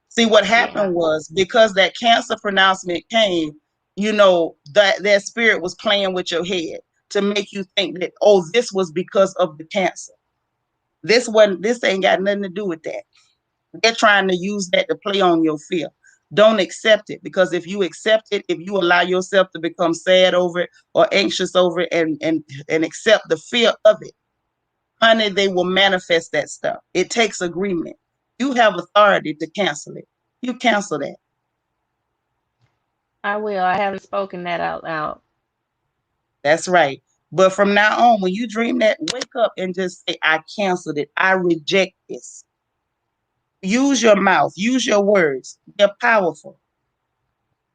Speaker 1: See, what
Speaker 2: Yeah,
Speaker 1: happened was because that cancer pronouncement came, that spirit was playing with your head to make you think that, oh, this was because of the cancer. This ain't got nothing to do with that. They're trying to use that to play on your fear. Don't accept it, because if you accept it, if you allow yourself to become sad over it or anxious over it and accept the fear of it, honey, they will manifest that stuff. It takes agreement. You have authority to cancel it. You cancel that.
Speaker 2: I will. I haven't spoken that out loud.
Speaker 1: That's right. But from now on, when you dream that, wake up and just say, I canceled it. I reject this. Use your mouth, use your words. They're powerful.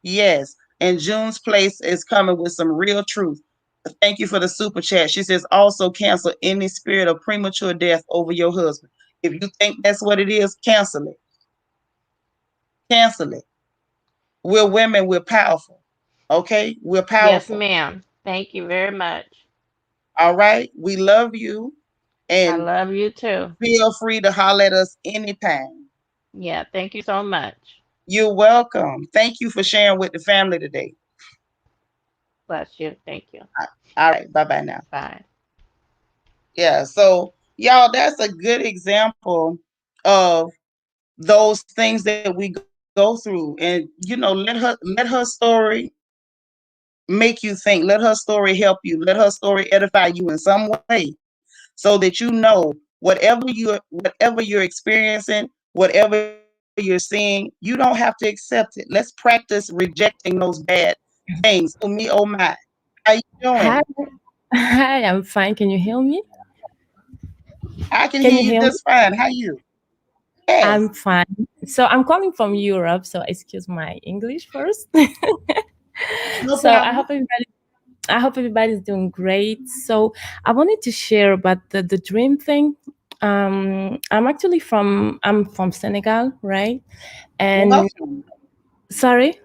Speaker 1: Yes. And June's Place is coming with some real truth. Thank you for the super chat. She says, also cancel any spirit of premature death over your husband. If you think that's what it is, cancel it. Cancel it. We're women, we're powerful. Okay, we're
Speaker 2: Yes,
Speaker 1: powerful.
Speaker 2: ma'am. Thank you very much.
Speaker 1: All right, we love you,
Speaker 2: I
Speaker 1: and
Speaker 2: love you too.
Speaker 1: feel free to holler at us anytime.
Speaker 2: Yeah, thank you so much.
Speaker 1: You're welcome. Thank you for sharing with the family today.
Speaker 2: Bless you. Thank you.
Speaker 1: All right, bye bye now.
Speaker 2: Bye.
Speaker 1: Yeah, so y'all, that's a good example of those things that we go through, and let her story make you think. Let her story help you. Let her story edify you in some way, so that you know whatever you're experiencing, whatever you're seeing, you don't have to accept it. Let's practice rejecting those bad things. Oh me, oh my. How you doing?
Speaker 3: Hi, hi, I'm fine. Can you hear me?
Speaker 1: I can hear
Speaker 3: Can you
Speaker 1: you
Speaker 3: hear me?
Speaker 1: just fine. How you? Yes,
Speaker 3: I'm fine. So I'm calling from Europe, so excuse my English first.
Speaker 1: no
Speaker 3: So
Speaker 1: problem.
Speaker 3: I hope everybody's doing great. So I wanted to share about the dream thing. I'm from Senegal, right? And
Speaker 1: Welcome.
Speaker 3: sorry.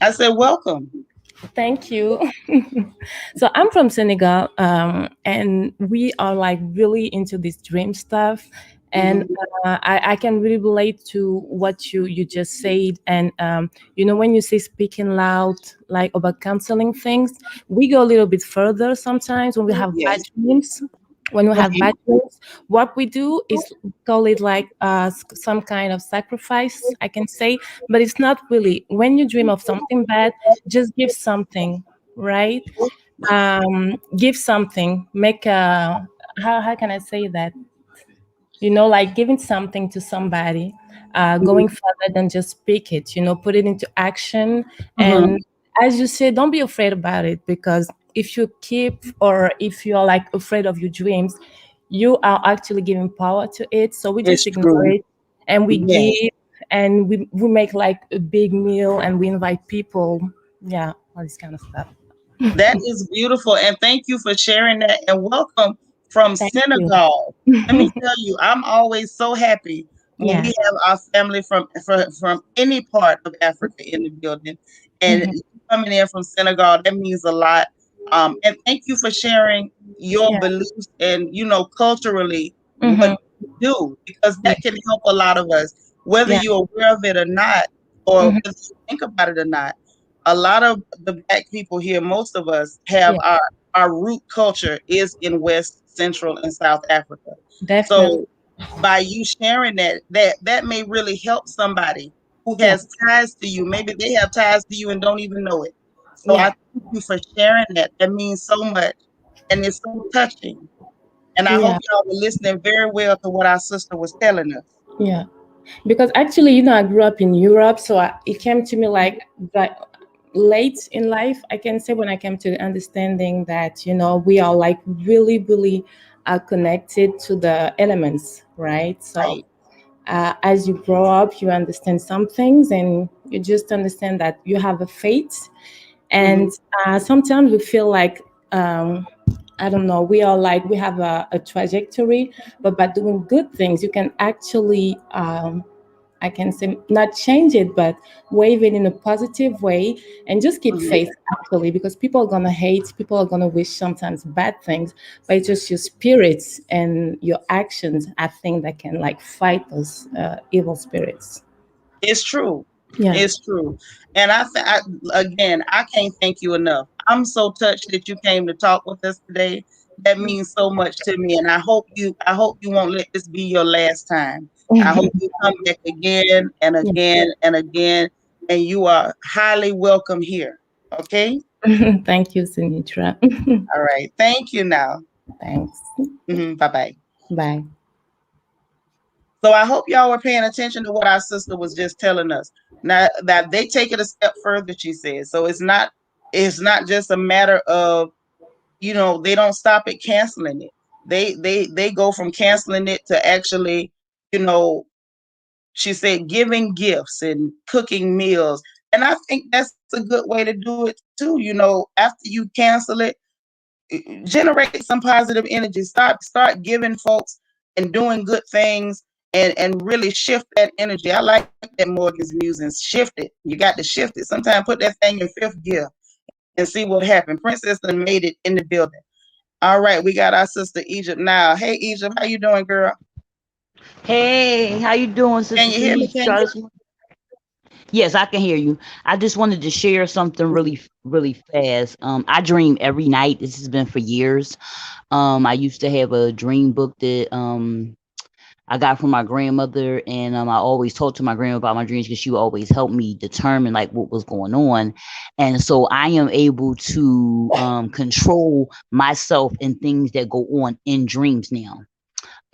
Speaker 1: I said welcome.
Speaker 3: Thank you. So I'm from Senegal, and we are like really into this dream stuff. And
Speaker 1: Hmm.
Speaker 3: I can really relate to what you just said. And when you say speaking loud, like about canceling things, we go a little bit further sometimes when we have bad
Speaker 1: Yes.
Speaker 3: dreams. When we have
Speaker 1: Right.
Speaker 3: bad dreams, what we do is call it like some kind of sacrifice, I can say, but it's not really. When you dream of something bad, just give something, right? Give something, make a, how can I say that, like giving something to somebody, going further than just speak it, put it into action.
Speaker 1: Hmm.
Speaker 3: And as you say, don't be afraid about it, because if you keep, or if you're like afraid of your dreams, you are actually giving power to it. So we
Speaker 1: It's
Speaker 3: just ignore
Speaker 1: true.
Speaker 3: it, and we
Speaker 1: Yes.
Speaker 3: give, and we make like a big meal, and we invite people. Yeah, all this kind of stuff.
Speaker 1: That is beautiful. And thank you for sharing that. And welcome from
Speaker 3: Thank you.
Speaker 1: Senegal. Let me tell you, I'm always so happy when we
Speaker 3: Yeah.
Speaker 1: have our family from any part of Africa in the building. And
Speaker 3: Hmm.
Speaker 1: you coming in from Senegal, that means a lot. And thank you for sharing your
Speaker 3: Yeah.
Speaker 1: beliefs and, culturally what
Speaker 3: Hmm.
Speaker 1: you do, because
Speaker 3: Yeah.
Speaker 1: that can help a lot of us, whether
Speaker 3: Yeah.
Speaker 1: you're aware of it or not, or
Speaker 3: Hmm.
Speaker 1: whether you think about it or not. A lot of the black people here, most of us have
Speaker 3: Yeah.
Speaker 1: our root culture is in West, Central, and South Africa.
Speaker 3: Definitely.
Speaker 1: So by you sharing that may really help somebody who
Speaker 3: Yeah.
Speaker 1: has ties to you. Maybe they have ties to you and don't even know it. So I
Speaker 3: Yeah.
Speaker 1: thank you for sharing that. That means so much, and it's so touching. And I hope
Speaker 3: Yeah.
Speaker 1: y'all were listening very well to what our sister was telling us.
Speaker 3: Yeah. Because actually, I grew up in Europe, so it came to me like late in life, I can say, when I came to the understanding that we are like really, really connected to the elements, right? So
Speaker 1: Right.
Speaker 3: as you grow up, you understand some things, and you just understand that you have a fate.
Speaker 1: Hmm.
Speaker 3: And sometimes we feel like, I don't know, we are like, we have a trajectory, but by doing good things, you can actually, I can say, not change it, but wave it in a positive way, and just keep
Speaker 1: Hmm.
Speaker 3: faith, actually, because people are going to hate, people are going to wish sometimes bad things, but it's just your spirits and your actions, I think, that can like fight those evil spirits.
Speaker 1: It's true.
Speaker 3: Yeah.
Speaker 1: It's true. And again, I can't thank you enough. I'm so touched that you came to talk with us today. That means so much to me. And I hope you won't let this be your last time. I hope you come back again and
Speaker 3: Yeah.
Speaker 1: again and again. And you are highly welcome here. Okay?
Speaker 3: Thank you, Sinitra.
Speaker 1: All right. Thank you now.
Speaker 3: Thanks.
Speaker 1: Bye bye.
Speaker 3: Bye.
Speaker 1: So I hope y'all were paying attention to what our sister was just telling us. Now that they take it a step further, she says. So it's not just a matter of, they don't stop at canceling it. They go from canceling it to actually, you know, she said giving gifts and cooking meals. And I think that's a good way to do it too. After you cancel it, generate some positive energy. Start giving folks and doing good things, and really shift that energy. I like that Morgan's musings. Shift it. You got to shift it. Sometimes put that thing in fifth gear and see what happened. Princess done made it in the building. All right, we got our sister Egypt now. Hey Egypt, how you doing, girl?
Speaker 4: Hey, how you doing,
Speaker 1: Can
Speaker 4: Sister
Speaker 1: you hear me?
Speaker 4: C? Yes, I can hear you. I just wanted to share something really fast. I dream every night. This has been for years. I used to have a dream book that I got from my grandmother, and I always talked to my grandma about my dreams because she would always help me determine like what was going on, and so I am able to control myself and things that go on in dreams now.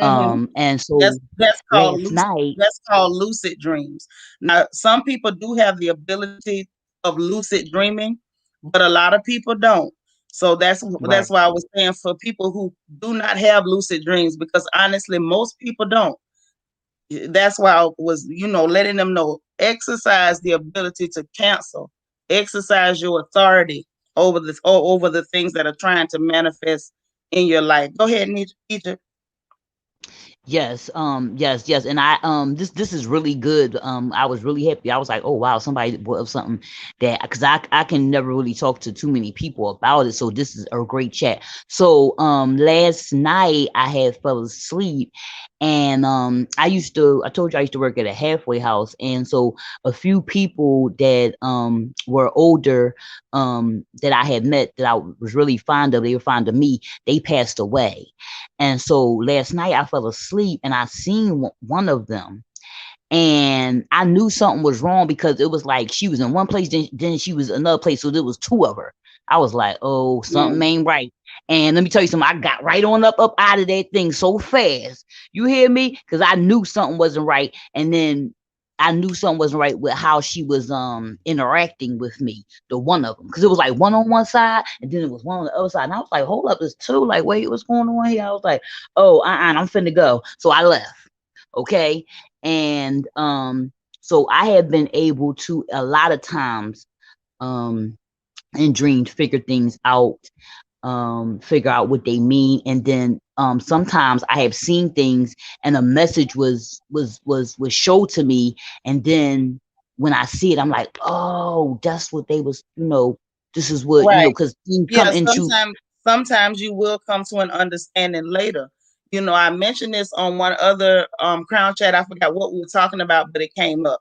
Speaker 1: Mm-hmm.
Speaker 4: And
Speaker 1: That's
Speaker 4: so
Speaker 1: that's called
Speaker 4: last
Speaker 1: lucid.
Speaker 4: night,
Speaker 1: That's called lucid dreams. Now, some people do have the ability of lucid dreaming, but a lot of people don't. So that's
Speaker 4: right.
Speaker 1: why I was saying for people who do not have lucid dreams, because honestly, most people don't. That's why I was, letting them know, exercise the ability to cancel, exercise your authority over the things that are trying to manifest in your life. Go ahead, Egypt.
Speaker 4: Yes, and this is really good. I was really happy. I was like, oh wow, somebody brought up something that because I can never really talk to too many people about it. So this is a great chat. So last night I had fell asleep, and I told you I used to work at a halfway house, and so a few people that were older that I had met that I was really fond of, they were fond of me, they passed away. And so last night I fell asleep and I seen one of them, and I knew something was wrong because it was like she was in one place, then she was another place. So there was two of her. I was like, oh, something
Speaker 1: Mm,
Speaker 4: ain't right. And let me tell you something, I got right on up out of that thing so fast. You hear me? Because I knew something wasn't right. And then I knew something wasn't right with how she was interacting with me, the one of them. Because it was like one on one side and then it was one on the other side. And I was like, hold up, there's two. Like, wait, what's going on here? I was like, oh, I'm finna go. So I left. Okay. And so I have been able to a lot of times um in dreams figure out what they mean, and then sometimes I have seen things and a message was showed to me, and then when I see it I'm like, oh, that's what they was, this is what,
Speaker 1: right.
Speaker 4: because things come
Speaker 1: Yeah,
Speaker 4: into.
Speaker 1: sometimes you will come to an understanding later. I mentioned this on one other crown chat. I forgot what we were talking about, but it came up.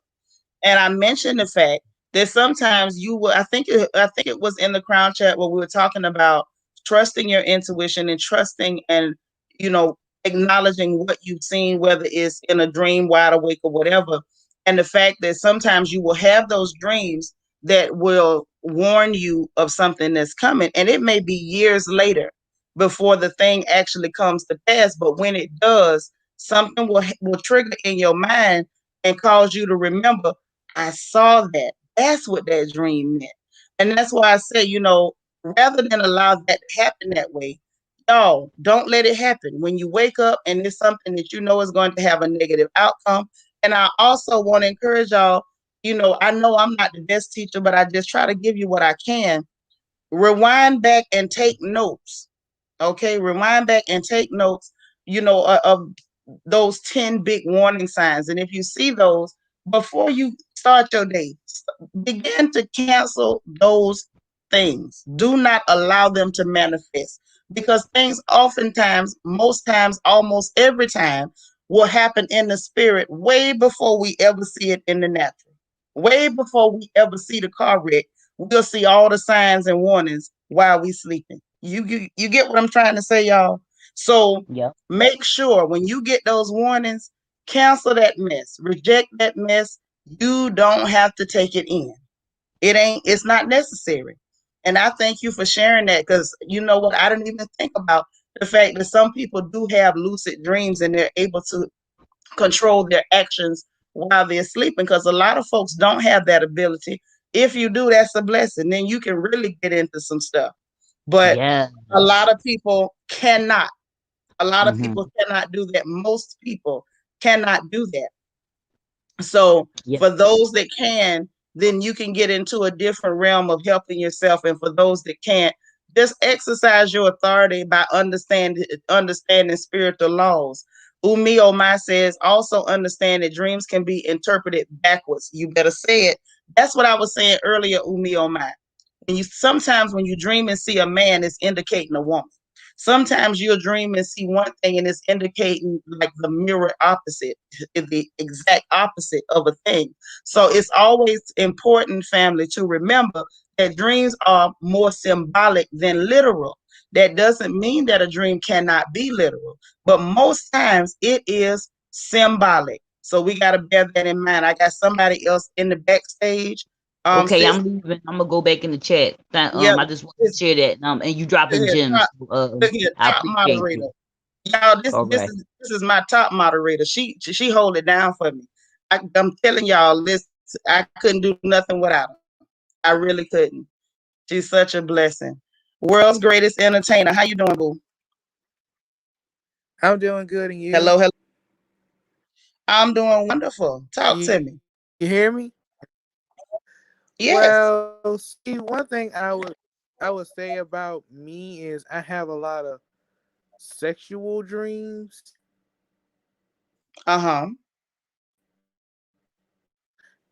Speaker 1: And I mentioned the fact that sometimes you will, I think it was in the crown chat where we were talking about trusting your intuition and trusting and, you know, acknowledging what you've seen, whether it's in a dream, wide awake, or whatever. And the fact that sometimes you will have those dreams that will warn you of something that's coming. And it may be years later before the thing actually comes to pass. But when it does, something will trigger in your mind and cause you to remember, I saw that. That's what that dream meant. And that's why I say, rather than allow that to happen that way, y'all don't let it happen. When you wake up and it's something that you know is going to have a negative outcome. And I also want to encourage y'all, I know I'm not the best teacher, but I just try to give you what I can. Rewind back and take notes. Okay, rewind back and take notes, of those 10 big warning signs. And if you see those before you start your day, begin to cancel those things. Do not allow them to manifest, because things oftentimes, most times, almost every time, will happen in the spirit way before we ever see it in the natural. Way before we ever see the car wreck, we'll see all the signs and warnings while we sleeping. You get what I'm trying to say, y'all? So
Speaker 4: Yeah.
Speaker 1: make sure when you get those warnings, cancel that mess, reject that mess. You don't have to take it in. It's not necessary. And I thank you for sharing that, because you know what? I didn't even think about the fact that some people do have lucid dreams and they're able to control their actions while they're sleeping, because a lot of folks don't have that ability. If you do, that's a blessing. Then you can really get into some stuff. But a
Speaker 4: Yes.
Speaker 1: lot of people cannot. A lot of
Speaker 4: Mm-hmm.
Speaker 1: people cannot do that. Most people cannot do that. So
Speaker 4: Yeah.
Speaker 1: for those that can, then you can get into a different realm of helping yourself. And for those that can't, just exercise your authority by understanding spiritual laws. Umi Omai says, also understand that dreams can be interpreted backwards. You better say it. That's what I was saying earlier, Umi Omai. And you sometimes when you dream and see a man, it's indicating a woman. Sometimes you'll dream and see one thing and it's indicating like the mirror opposite, the exact opposite of a thing. So it's always important, family, to remember that dreams are more symbolic than literal. That doesn't mean that a dream cannot be literal, but most times it is symbolic. So we got to bear that in mind. I got somebody else in the backstage.
Speaker 4: Okay,
Speaker 1: Sis,
Speaker 4: I'm leaving. I'm gonna go back in the chat.
Speaker 1: yeah,
Speaker 4: I just want to
Speaker 1: sis,
Speaker 4: share that. And you dropping
Speaker 1: look
Speaker 4: gems. So,
Speaker 1: here,
Speaker 4: I
Speaker 1: top
Speaker 4: appreciate
Speaker 1: moderator.
Speaker 4: you.
Speaker 1: Y'all, this
Speaker 4: All
Speaker 1: this
Speaker 4: right.
Speaker 1: is this is my top moderator. She hold it down for me. I'm telling y'all, listen, I couldn't do nothing without her. I really couldn't. She's such a blessing. World's greatest entertainer. How you doing, boo?
Speaker 5: I'm doing good, and you?
Speaker 1: Hello, hello. I'm doing wonderful. Talk
Speaker 5: You,
Speaker 1: to me.
Speaker 5: you hear me?
Speaker 1: Yes.
Speaker 5: Well, see, one thing I would say about me is I have a lot of sexual dreams,
Speaker 1: Uh-huh.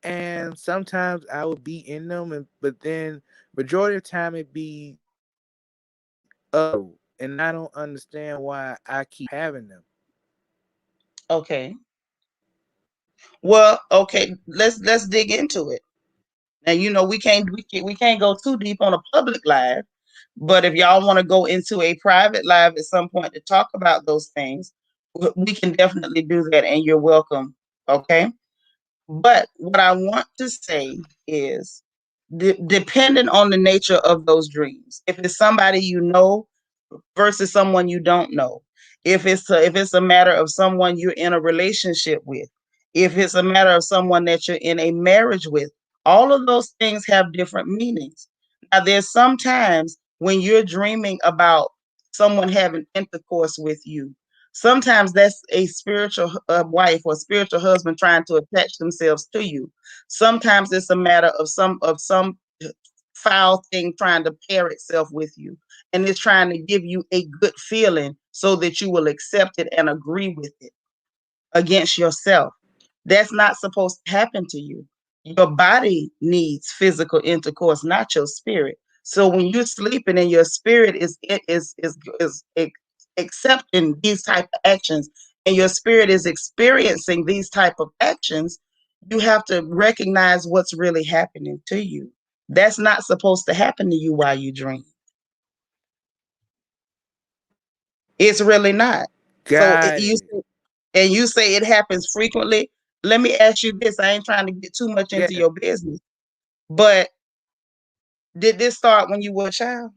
Speaker 5: and sometimes I would be in them, but then majority of the time it be and I don't understand why I keep having them.
Speaker 1: Okay. Well, okay, let's dig into it. Now you know we can't go too deep on a public live, but if y'all want to go into a private live at some point to talk about those things, we can definitely do that, and you're welcome. Okay. But what I want to say is, depending on the nature of those dreams, if it's somebody you know versus someone you don't know, if it's a matter of someone you're in a relationship with, if it's a matter of someone that you're in a marriage with, all of those things have different meanings. Now there's sometimes when you're dreaming about someone having intercourse with you, sometimes that's a spiritual wife or spiritual husband trying to attach themselves to you. Sometimes it's a matter of some foul thing trying to pair itself with you, and it's trying to give you a good feeling so that you will accept it and agree with it against yourself. That's not supposed to happen to you. Your body needs physical intercourse, not your spirit. So when you're sleeping and your spirit is accepting these type of actions, and your spirit is experiencing these type of actions, you have to recognize what's really happening to you. That's not supposed to happen to you while you dream. It's really not. So
Speaker 5: Got it.
Speaker 1: you say it happens frequently. Let me ask you this. I ain't trying to get too much into
Speaker 5: Yeah.
Speaker 1: your business, but did this start when you were a child?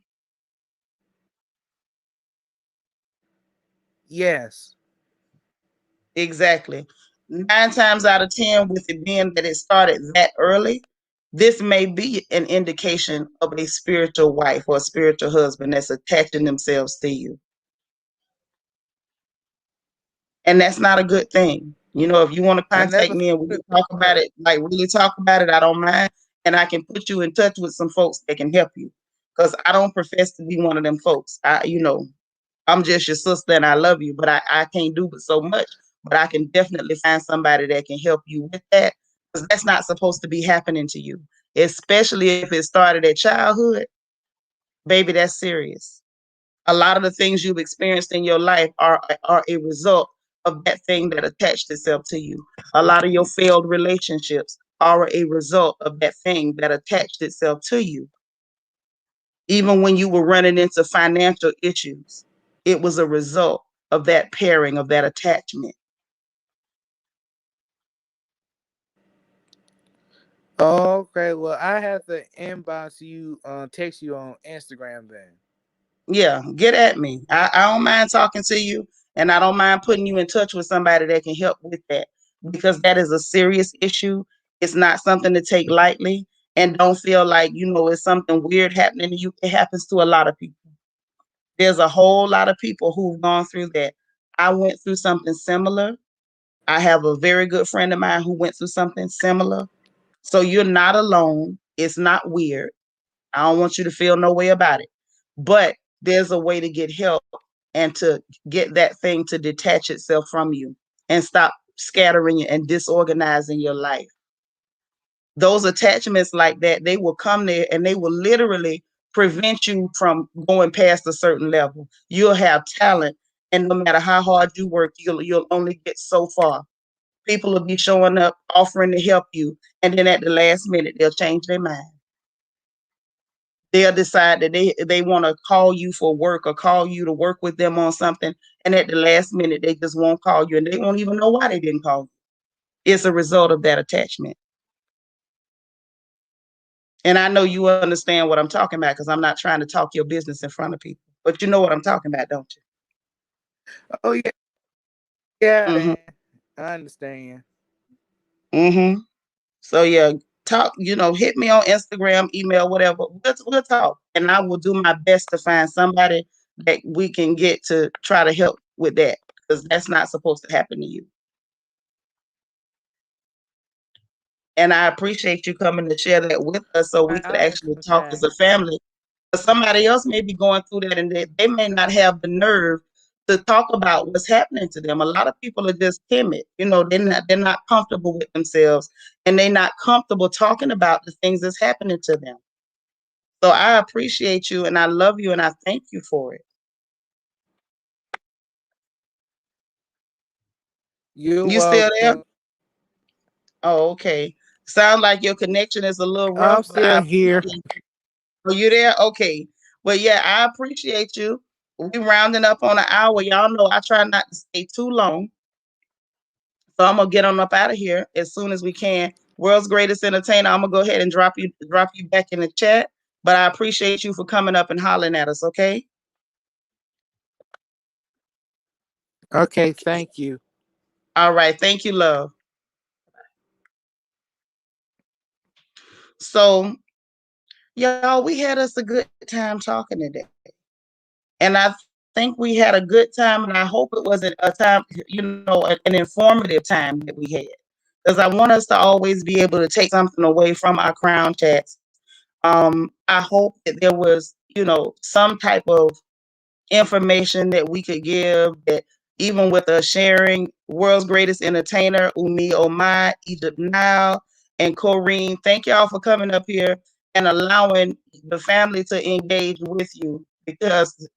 Speaker 5: Yes.
Speaker 1: Exactly. 9 times out of 10, with it being that it started that early, this may be an indication of a spiritual wife or a spiritual husband that's attaching themselves to you. And that's not a good thing. You know, if you want to
Speaker 5: I
Speaker 1: contact
Speaker 5: never
Speaker 1: me and
Speaker 5: thought
Speaker 1: we
Speaker 5: it
Speaker 1: can talk about
Speaker 5: was.
Speaker 1: it, like really talk about it, I don't mind. And I can put you in touch with some folks that can help you. Because I don't profess to be one of them folks. I'm just your sister and I love you, but I can't do but so much. But I can definitely find somebody that can help you with that. Because that's not supposed to be happening to you. Especially if it started at childhood, baby, that's serious. A lot of the things you've experienced in your life are a result of that thing that attached itself to you. A lot of your failed relationships are a result of that thing that attached itself to you. Even when you were running into financial issues, it was a result of that pairing, of that attachment.
Speaker 5: Okay, well, I have to inbox you, text you on Instagram then.
Speaker 1: Yeah, get at me. I don't mind talking to you, and I don't mind putting you in touch with somebody that can help with that, because that is a serious issue. It's not something to take lightly, and don't feel like, it's something weird happening to you. It happens to a lot of people. There's a whole lot of people who've gone through that. I went through something similar. I have a very good friend of mine who went through something similar. So you're not alone. It's not weird. I don't want you to feel no way about it. But there's a way to get help and to get that thing to detach itself from you and stop scattering and disorganizing your life. Those attachments like that, they will come there and they will literally prevent you from going past a certain level. You'll have talent, and no matter how hard you work, you'll only get so far. People will be showing up, offering to help you, and then at the last minute, they'll change their mind. They'll decide that they want to call you for work or call you to work with them on something, and at the last minute, they just won't call you, and they won't even know why they didn't call you. It's a result of that attachment. And I know you understand what I'm talking about because I'm not trying to talk your business in front of people. But you know what I'm talking about, don't
Speaker 5: Oh yeah, yeah,
Speaker 1: you?
Speaker 5: man. I understand.
Speaker 1: Mm-hmm. So yeah, talk, hit me on Instagram, email, whatever. We'll talk. And I will do my best to find somebody that we can get to try to help with that. Because that's not supposed to happen to you. And I appreciate you coming to share that with us so we could
Speaker 5: I'll make
Speaker 1: actually
Speaker 5: some
Speaker 1: talk as
Speaker 5: time.
Speaker 1: a family. But somebody else may be going through that and they may not have the nerve to talk about what's happening to them. A lot of people are just timid. They're not comfortable with themselves and they're not comfortable talking about the things that's happening to them. So I appreciate you and I love you and I thank you for it.
Speaker 5: You're
Speaker 1: You still there?
Speaker 5: welcome.
Speaker 1: Oh, okay. Sound like your connection is a little rough,
Speaker 5: I'm
Speaker 1: but I
Speaker 5: still here.
Speaker 1: appreciate you. Are you there? Okay. Well, yeah, I appreciate you. We rounding up on an hour. Y'all know I try not to stay too long. So I'm gonna get on up out of here as soon as we can. World's greatest entertainer. I'm gonna go ahead and drop you back in the chat. But I appreciate you for coming up and hollering at us, okay?
Speaker 5: Okay, thank you.
Speaker 1: All right, thank you, love. So y'all, we had us a good time talking today. And I think we had a good time, and I hope it was a time, an informative time that we had. Because I want us to always be able to take something away from our crown chats. I hope that there was, some type of information that we could give that even with us sharing world's greatest entertainer, Umi Omai, Egypt Nile, and Corrine. Thank y'all for coming up here and allowing the family to engage with you because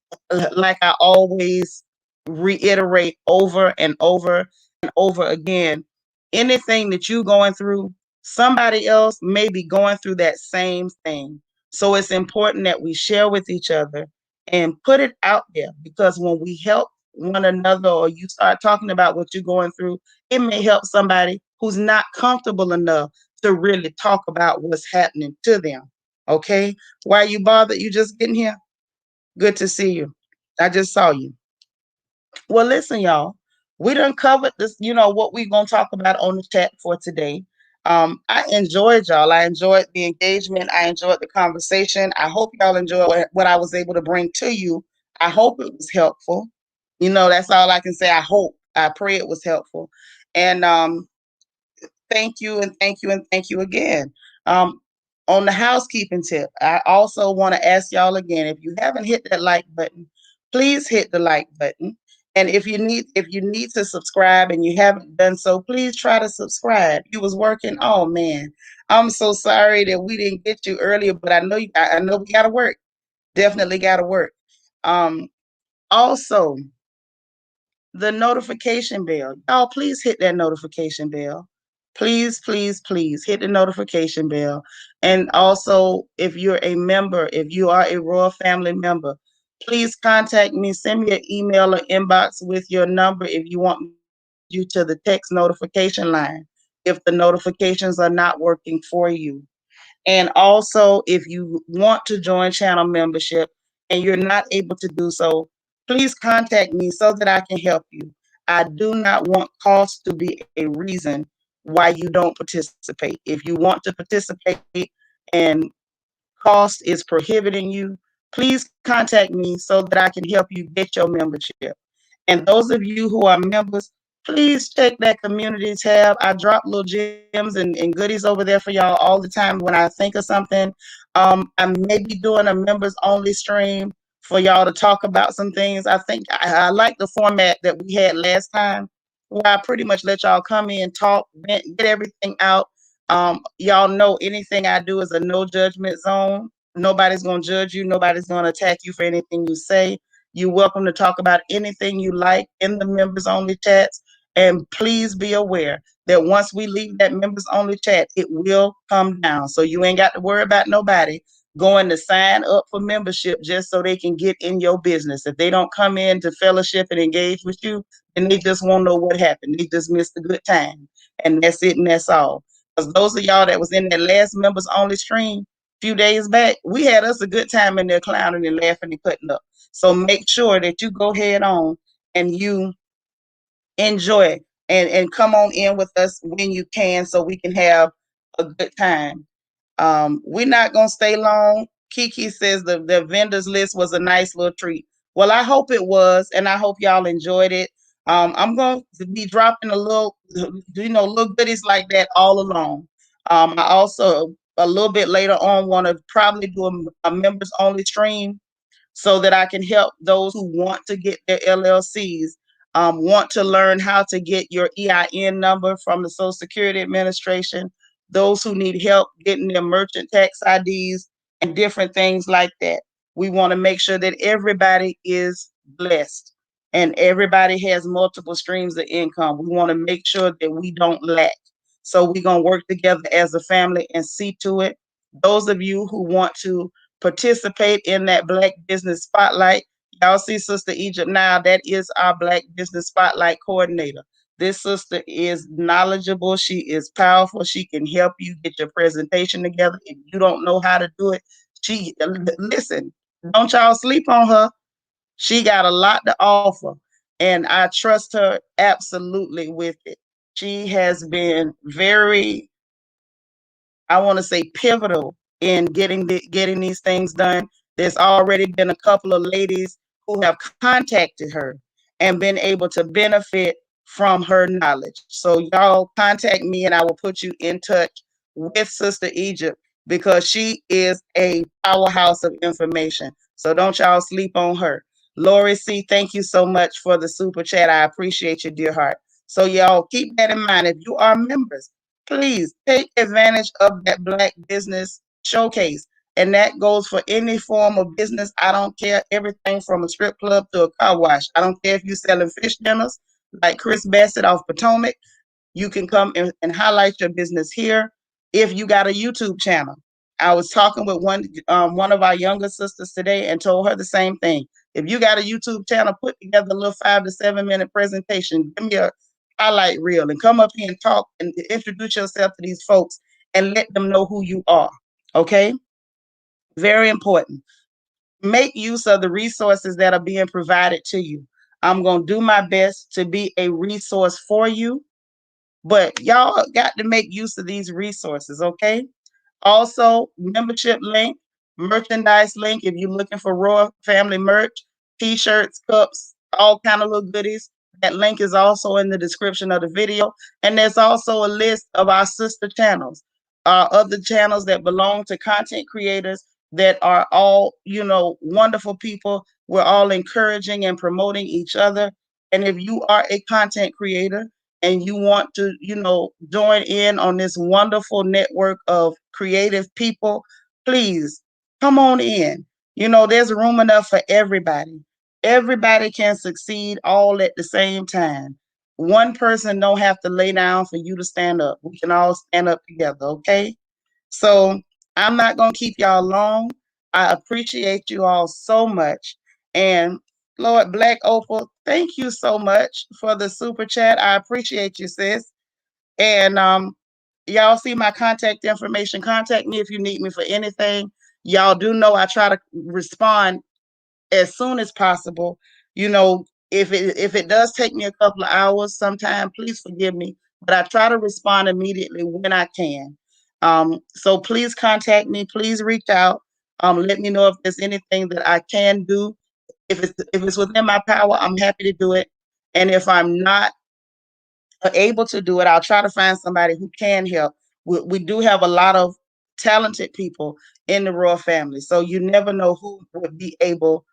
Speaker 1: like I always reiterate over and over and over again, anything that you going through, somebody else may be going through that same thing. So it's important that we share with each other and put it out there because when we help one another or you start talking about what you're going through, it may help somebody who's not comfortable enough to really talk about what's happening to them. Okay? Why you bothered? You just getting here? Good to see you. I just saw you. Well, listen, y'all. We done covered this, what we gonna talk about on the chat for today. I enjoyed y'all. I enjoyed the engagement. I enjoyed the conversation. I hope y'all enjoyed what I was able to bring to you. I hope it was helpful. That's all I can say. I hope. I pray it was helpful. And thank you and thank you and thank you again. Um, on the housekeeping tip, I also want to ask y'all again, if you haven't hit that like button, please hit the like button. And if you need to subscribe and you haven't done so, please try to subscribe. You was working. Oh man, I'm so sorry that we didn't get you earlier, but I know we gotta work. Definitely gotta work. Also, the notification bell. Y'all, please hit that notification bell. Please, please, please hit the notification bell. And also, if you're a member, if you are a Royal Family member, please contact me. Send me an email or inbox with your number if you want me to add you to the text notification line if the notifications are not working for you. And also, if you want to join channel membership and you're not able to do so, please contact me so that I can help you. I do not want cost to be a reason why you don't participate. If you want to participate and cost is prohibiting you, please contact me so that I can help you get your membership. And those of you who are members, please check that community tab. I drop little gems and goodies over there for y'all all the time when I think of something. I may be doing a members only stream for y'all to talk about some things. I think I like the format that we had last time, where I pretty much let y'all come in, talk, vent, get everything out. Y'all know anything I do is a no judgment zone. Nobody's gonna judge you. Nobody's gonna attack you for anything you say. You're welcome to talk about anything you like in the members only chats. And please be aware that once we leave that members only chat, it will come down. So you ain't got to worry about nobody going to sign up for membership just so they can get in your business. If they don't come in to fellowship and engage with you, then they just won't know what happened. They just missed a good time. And that's it and that's all. Because those of y'all that was in that last members only stream a few days back, we had us a good time in there clowning and laughing and cutting up. So make sure that you go head on and you enjoy and come on in with us when you can so we can have a good time. We're not gonna stay long. Kiki says the vendors list was a nice little treat. Well, I hope it was, and I hope y'all enjoyed it. I'm going to be dropping a little, little goodies like that all along. I also a little bit later on want to probably do a members only stream so that I can help those who want to get their LLCs, want to learn how to get your EIN number from the Social Security Administration, those who need help getting their merchant tax IDs and different things like that. We want to make sure that everybody is blessed and everybody has multiple streams of income. We want to make sure that we don't lack. So we're going to work together as a family and see to it. Those of you who want to participate in that Black Business Spotlight. Y'all see Sister Egypt now. That is our Black Business Spotlight coordinator. This sister is knowledgeable. She is powerful. She can help you get your presentation together. If you don't know how to do it, listen, don't y'all sleep on her. She got a lot to offer, and I trust her absolutely with it. She has been very, I want to say, pivotal in getting these things done. There's already been a couple of ladies who have contacted her and been able to benefit from her knowledge. So y'all contact me and I will put you in touch with Sister Egypt because she is a powerhouse of information. So don't y'all sleep on her. Lori C., thank you so much for the super chat. I appreciate you, dear heart. So y'all keep that in mind. If you are members, please take advantage of that Black Business Showcase. And that goes for any form of business. I don't care, everything from a strip club to a car wash. I don't care if you're selling fish dinners like Chris Bassett off Potomac. You can come and highlight your business here. If you got a YouTube channel, I was talking with one of our younger sisters today and told her the same thing. If you got a YouTube channel, put together a little 5 to 7 minute presentation. Give me a highlight reel and come up here and talk and introduce yourself to these folks and let them know who you are. Okay? Very important. Make use of the resources that are being provided to you. I'm going to do my best to be a resource for you, but y'all got to make use of these resources, okay? Also, membership link, merchandise link. If you're looking for Royal Family merch, t-shirts, cups, all kind of little goodies, that link is also in the description of the video. And there's also a list of our sister channels, other channels that belong to content creators that are all, wonderful people. We're all encouraging and promoting each other. And if you are a content creator, and you want to, join in on this wonderful network of creative people, please come on in. There's room enough for everybody. Everybody can succeed all at the same time. One person don't have to lay down for you to stand up. We can all stand up together, okay? So I'm not going to keep y'all long. I appreciate you all so much. And Lord Black Opal, thank you so much for the super chat. I appreciate you, sis. And y'all see my contact information. Contact me if you need me for anything. Y'all do know I try to respond as soon as possible. If it does take me a couple of hours sometime, please forgive me. But I try to respond immediately when I can. So please contact me. Please reach out. Let me know if there's anything that I can do. If it's within my power, I'm happy to do it. And if I'm not able to do it, I'll try to find somebody who can help. We do have a lot of talented people in the royal family, so you never know who would be able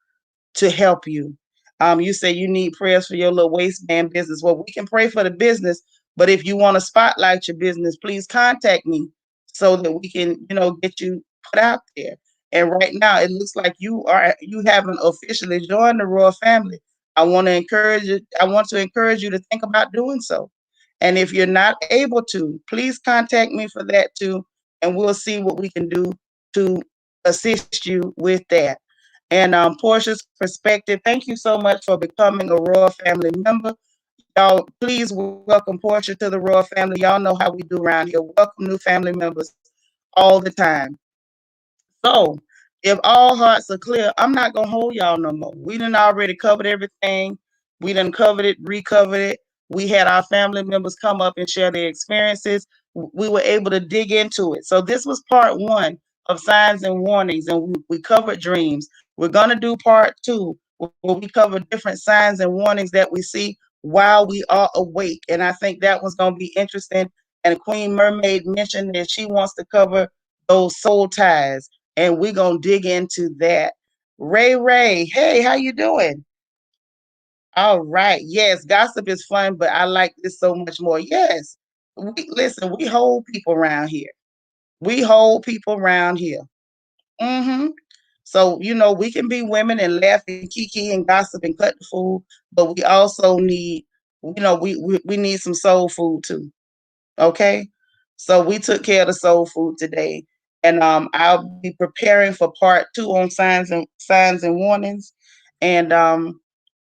Speaker 1: to help you. You say you need prayers for your little waistband business. Well, we can pray for the business, But if you want to spotlight your business, please contact me so that we can, get you put out there. And right now, it looks like you haven't officially joined the royal family. I want to encourage you to think about doing so. And if you're not able to, please contact me for that too, and we'll see what we can do to assist you with that. And Portia's perspective, thank you so much for becoming a royal family member. Y'all, please welcome Portia to the royal family. Y'all know how we do around here. Welcome new family members all the time. So, if all hearts are clear, I'm not gonna hold y'all no more. We done already covered everything. We done covered it, recovered it. We had our family members come up and share their experiences. We were able to dig into it. So this was part one of signs and warnings, and we covered dreams. We're gonna do part two where we cover different signs and warnings that we see while we are awake. And I think that one's gonna be interesting. And Queen Mermaid mentioned that she wants to cover those soul ties, and we're gonna dig into that. Ray, hey, how you doing? All right. Yes, gossip is fun, but I like this so much more. Yes. Listen, we hold people around here. We hold people around here. hmm So, we can be women and laugh and kiki and gossip and cut the food, but we also need, we need some soul food too. Okay. So we took care of the soul food today. And I'll be preparing for part two on signs and warnings. And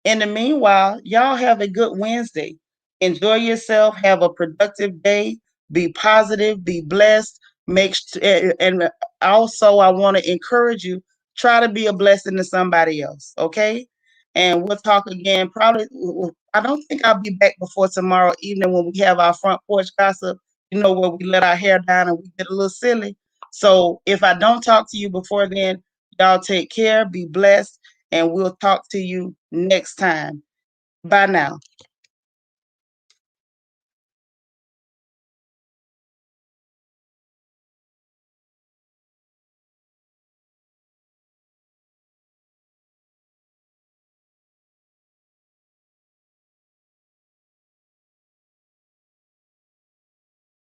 Speaker 1: in the meanwhile, y'all have a good Wednesday. Enjoy yourself. Have a productive day. Be positive. Be blessed. And also, I want to encourage you. Try to be a blessing to somebody else. Okay. And we'll talk again. Probably, I don't think I'll be back before tomorrow evening when we have our front porch gossip. Where we let our hair down and we get a little silly. So if I don't talk to you before then, y'all take care. Be blessed and we'll talk to you next time. Bye now.